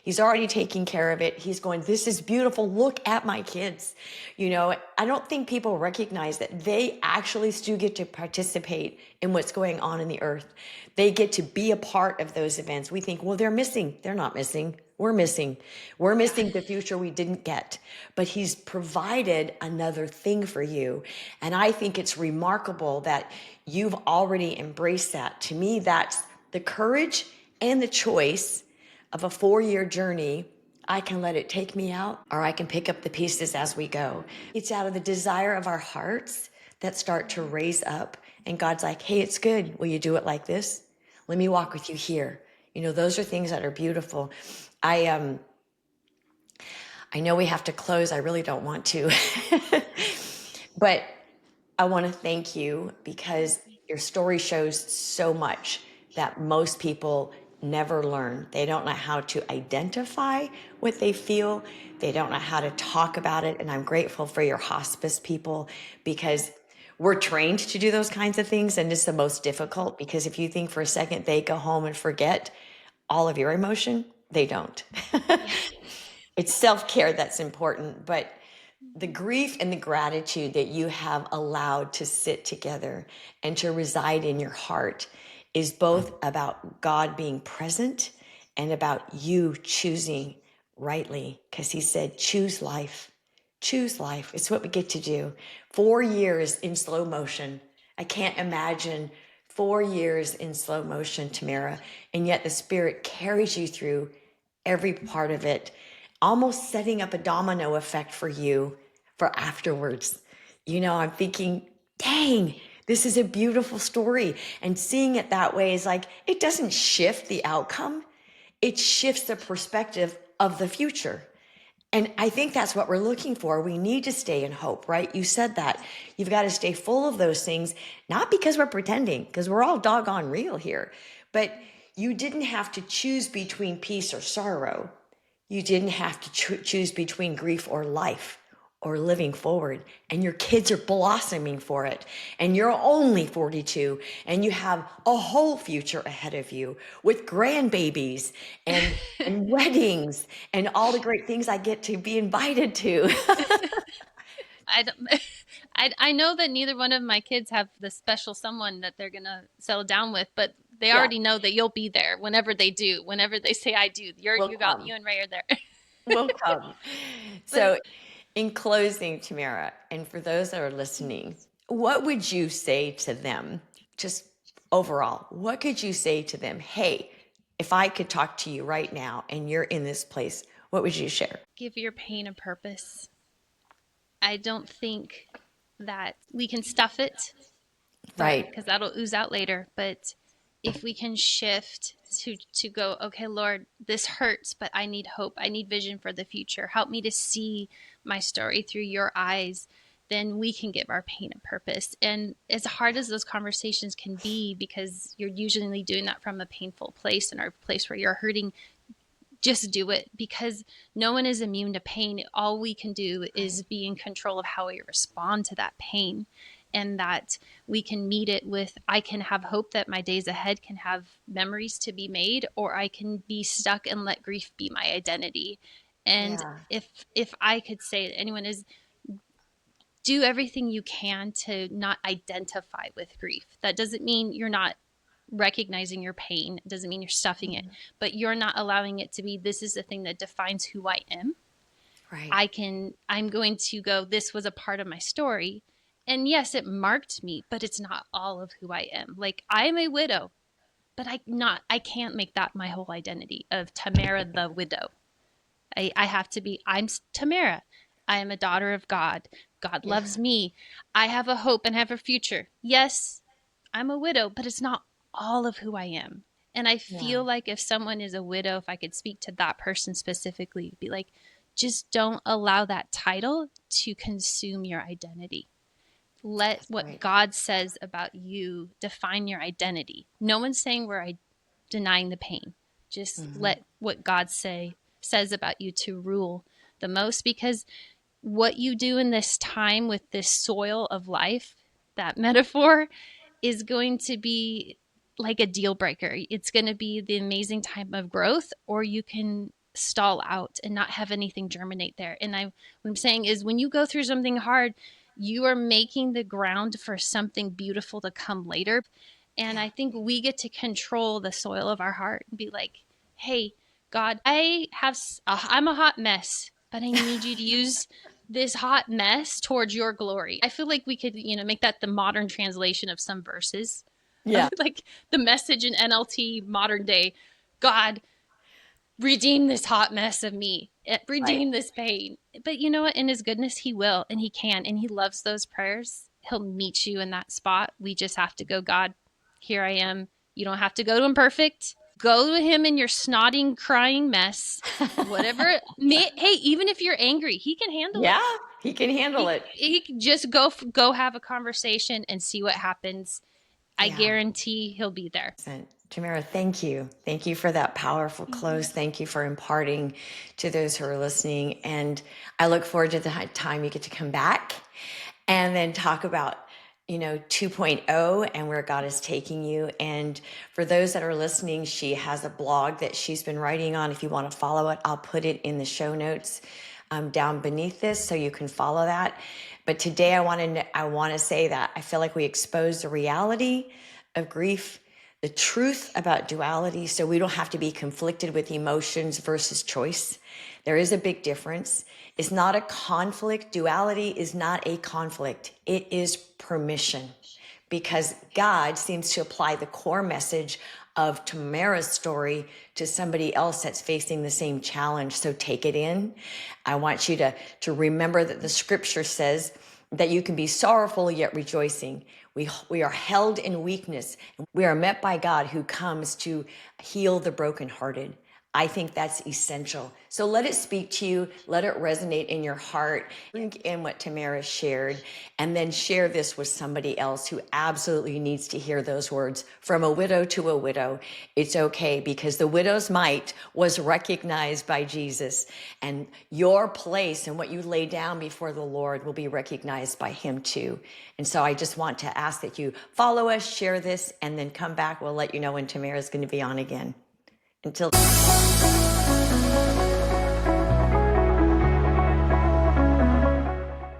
He's already taking care of it. He's going, this is beautiful. Look at my kids. I don't think people recognize that they actually still get to participate in what's going on in the earth. They get to be a part of those events. We think, well, they're missing. They're not missing. We're missing. We're missing the future we didn't get. But he's provided another thing for you. And I think it's remarkable that you've already embraced that. To me, that's the courage and the choice of a 4-year journey. I can let it take me out, or I can pick up the pieces as we go. It's out of the desire of our hearts that start to raise up. And God's like, hey, it's good. Will you do it like this? Let me walk with you here. Those are things that are beautiful. I know we have to close. I really don't want to. But I want to thank you, because your story shows so much that most people never learn. They don't know how to identify what they feel. They don't know how to talk about it. And I'm grateful for your hospice people, because we're trained to do those kinds of things. And it's the most difficult, because if you think for a second they go home and forget all of your emotion, they don't. It's self-care that's important, but the grief and the gratitude that you have allowed to sit together and to reside in your heart is both about God being present and about you choosing rightly, because he said, choose life. Choose life. It's what we get to do. 4 years in slow motion. I can't imagine 4 years in slow motion, Tamara, and yet the Spirit carries you through every part of it, almost setting up a domino effect for you for afterwards. I'm thinking, dang, this is a beautiful story. And seeing it that way is like, it doesn't shift the outcome, it shifts the perspective of the future. And I think that's what we're looking for. We need to stay in hope, right? You said that. You've got to stay full of those things, not because we're pretending, because we're all doggone real here, but you didn't have to choose between peace or sorrow. You didn't have to choose between grief or life or living forward. And your kids are blossoming for it. And you're only 42 and you have a whole future ahead of you with grandbabies and weddings and all the great things I get to be invited to. I don't. I know that neither one of my kids have the special someone that they're gonna settle down with, but they Yeah, already know that you'll be there whenever they do. Whenever they say I do, we'll you come. and Ray are there. We'll come. But So, in closing, Tamara, and for those that are listening, what would you say to them? Just overall, what could you say to them? Hey, if I could talk to you right now and you're in this place, what would you share? give your pain a purpose. I don't think that we can stuff it, but Right. because that'll ooze out later. But if we can shift to go, okay, Lord, this hurts, but I need hope. I need vision for the future. Help me to see my story through your eyes. Then we can give our pain a purpose. And as hard as those conversations can be, because you're usually doing that from a painful place and a place where you're hurting, just do it, because no one is immune to pain. All we can do is be in control of how we respond to that pain, and that we can meet it with, I can have hope that my days ahead can have memories to be made, or I can be stuck and let grief be my identity. And if I could say to anyone, is do everything you can to not identify with grief. That doesn't mean you're not recognizing your pain. It doesn't mean you're stuffing it, but you're not allowing it to be, this is the thing that defines who I am. Right. I'm going to go, this was a part of my story. And yes, it marked me, but it's not all of who I am. Like, I'm a widow, but I can't make that my whole identity of Tamara the widow. I have to be, I'm Tamara. I am a daughter of God. God loves me. I have a hope and have a future. Yes, I'm a widow, but it's not all of who I am. And I feel like if someone is a widow, if I could speak to that person specifically, be like, just don't allow that title to consume your identity. Let what God says about you define your identity. No one's saying we're denying the pain. Just let what God says about you to rule the most, because what you do in this time with this soil of life, that metaphor, is going to be like a deal breaker. It's going to be the amazing time of growth, or you can stall out and not have anything germinate there. And what I'm saying is, when you go through something hard, you are making the ground for something beautiful to come later. And I think we get to control the soil of our heart and be like, hey, God, I'm a hot mess, but I need you to use this hot mess towards your glory. I feel like we could, make that the modern translation of some verses. Yeah. Like the Message in NLT modern day, God, redeem this hot mess of me. Redeem this pain. But you know what? In his goodness, he will, and he can, and he loves those prayers. He'll meet you in that spot. We just have to go, God, here I am. You don't have to go to him perfect. Go to him in your snotting, crying mess. Whatever. Hey, even if you're angry, he can handle it. Yeah, he can handle it. He can just go have a conversation and see what happens. I guarantee he'll be there. Tamara, thank you. Thank you for that powerful close. Thank you for imparting to those who are listening. And I look forward to the time you get to come back and then talk about 2.0 and where God is taking you. And for those that are listening, she has a blog that she's been writing on. If you want to follow it, I'll put it in the show notes down beneath this so you can follow that. But today I want to say that I feel like we expose the reality of grief, the truth about duality, so we don't have to be conflicted with emotions versus choice. There is a big difference. It's not a conflict. Duality is not a conflict. It is permission, because God seems to apply the core message of Tamara's story to somebody else that's facing the same challenge. So take it in. I want you to remember that the scripture says that you can be sorrowful yet rejoicing. We are held in weakness. We are met by God who comes to heal the brokenhearted. I think that's essential. So let it speak to you. Let it resonate in your heart. Think in what Tamara shared, and then share this with somebody else who absolutely needs to hear those words. From a widow to a widow, it's okay, because the widow's mite was recognized by Jesus, and your place and what you lay down before the Lord will be recognized by him too. And so I just want to ask that you follow us, share this, and then come back. We'll let you know when Tamara's going to be on again. Until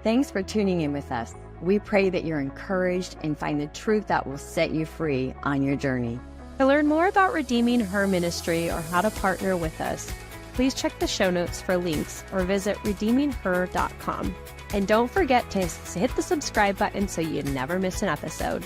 thanks for tuning in with us. We pray that you're encouraged and find the truth that will set you free on your journey. To learn more about Redeeming Her ministry or how to partner with us, please check the show notes for links or visit RedeemingHer.com. And don't forget to hit the subscribe button so you never miss an episode.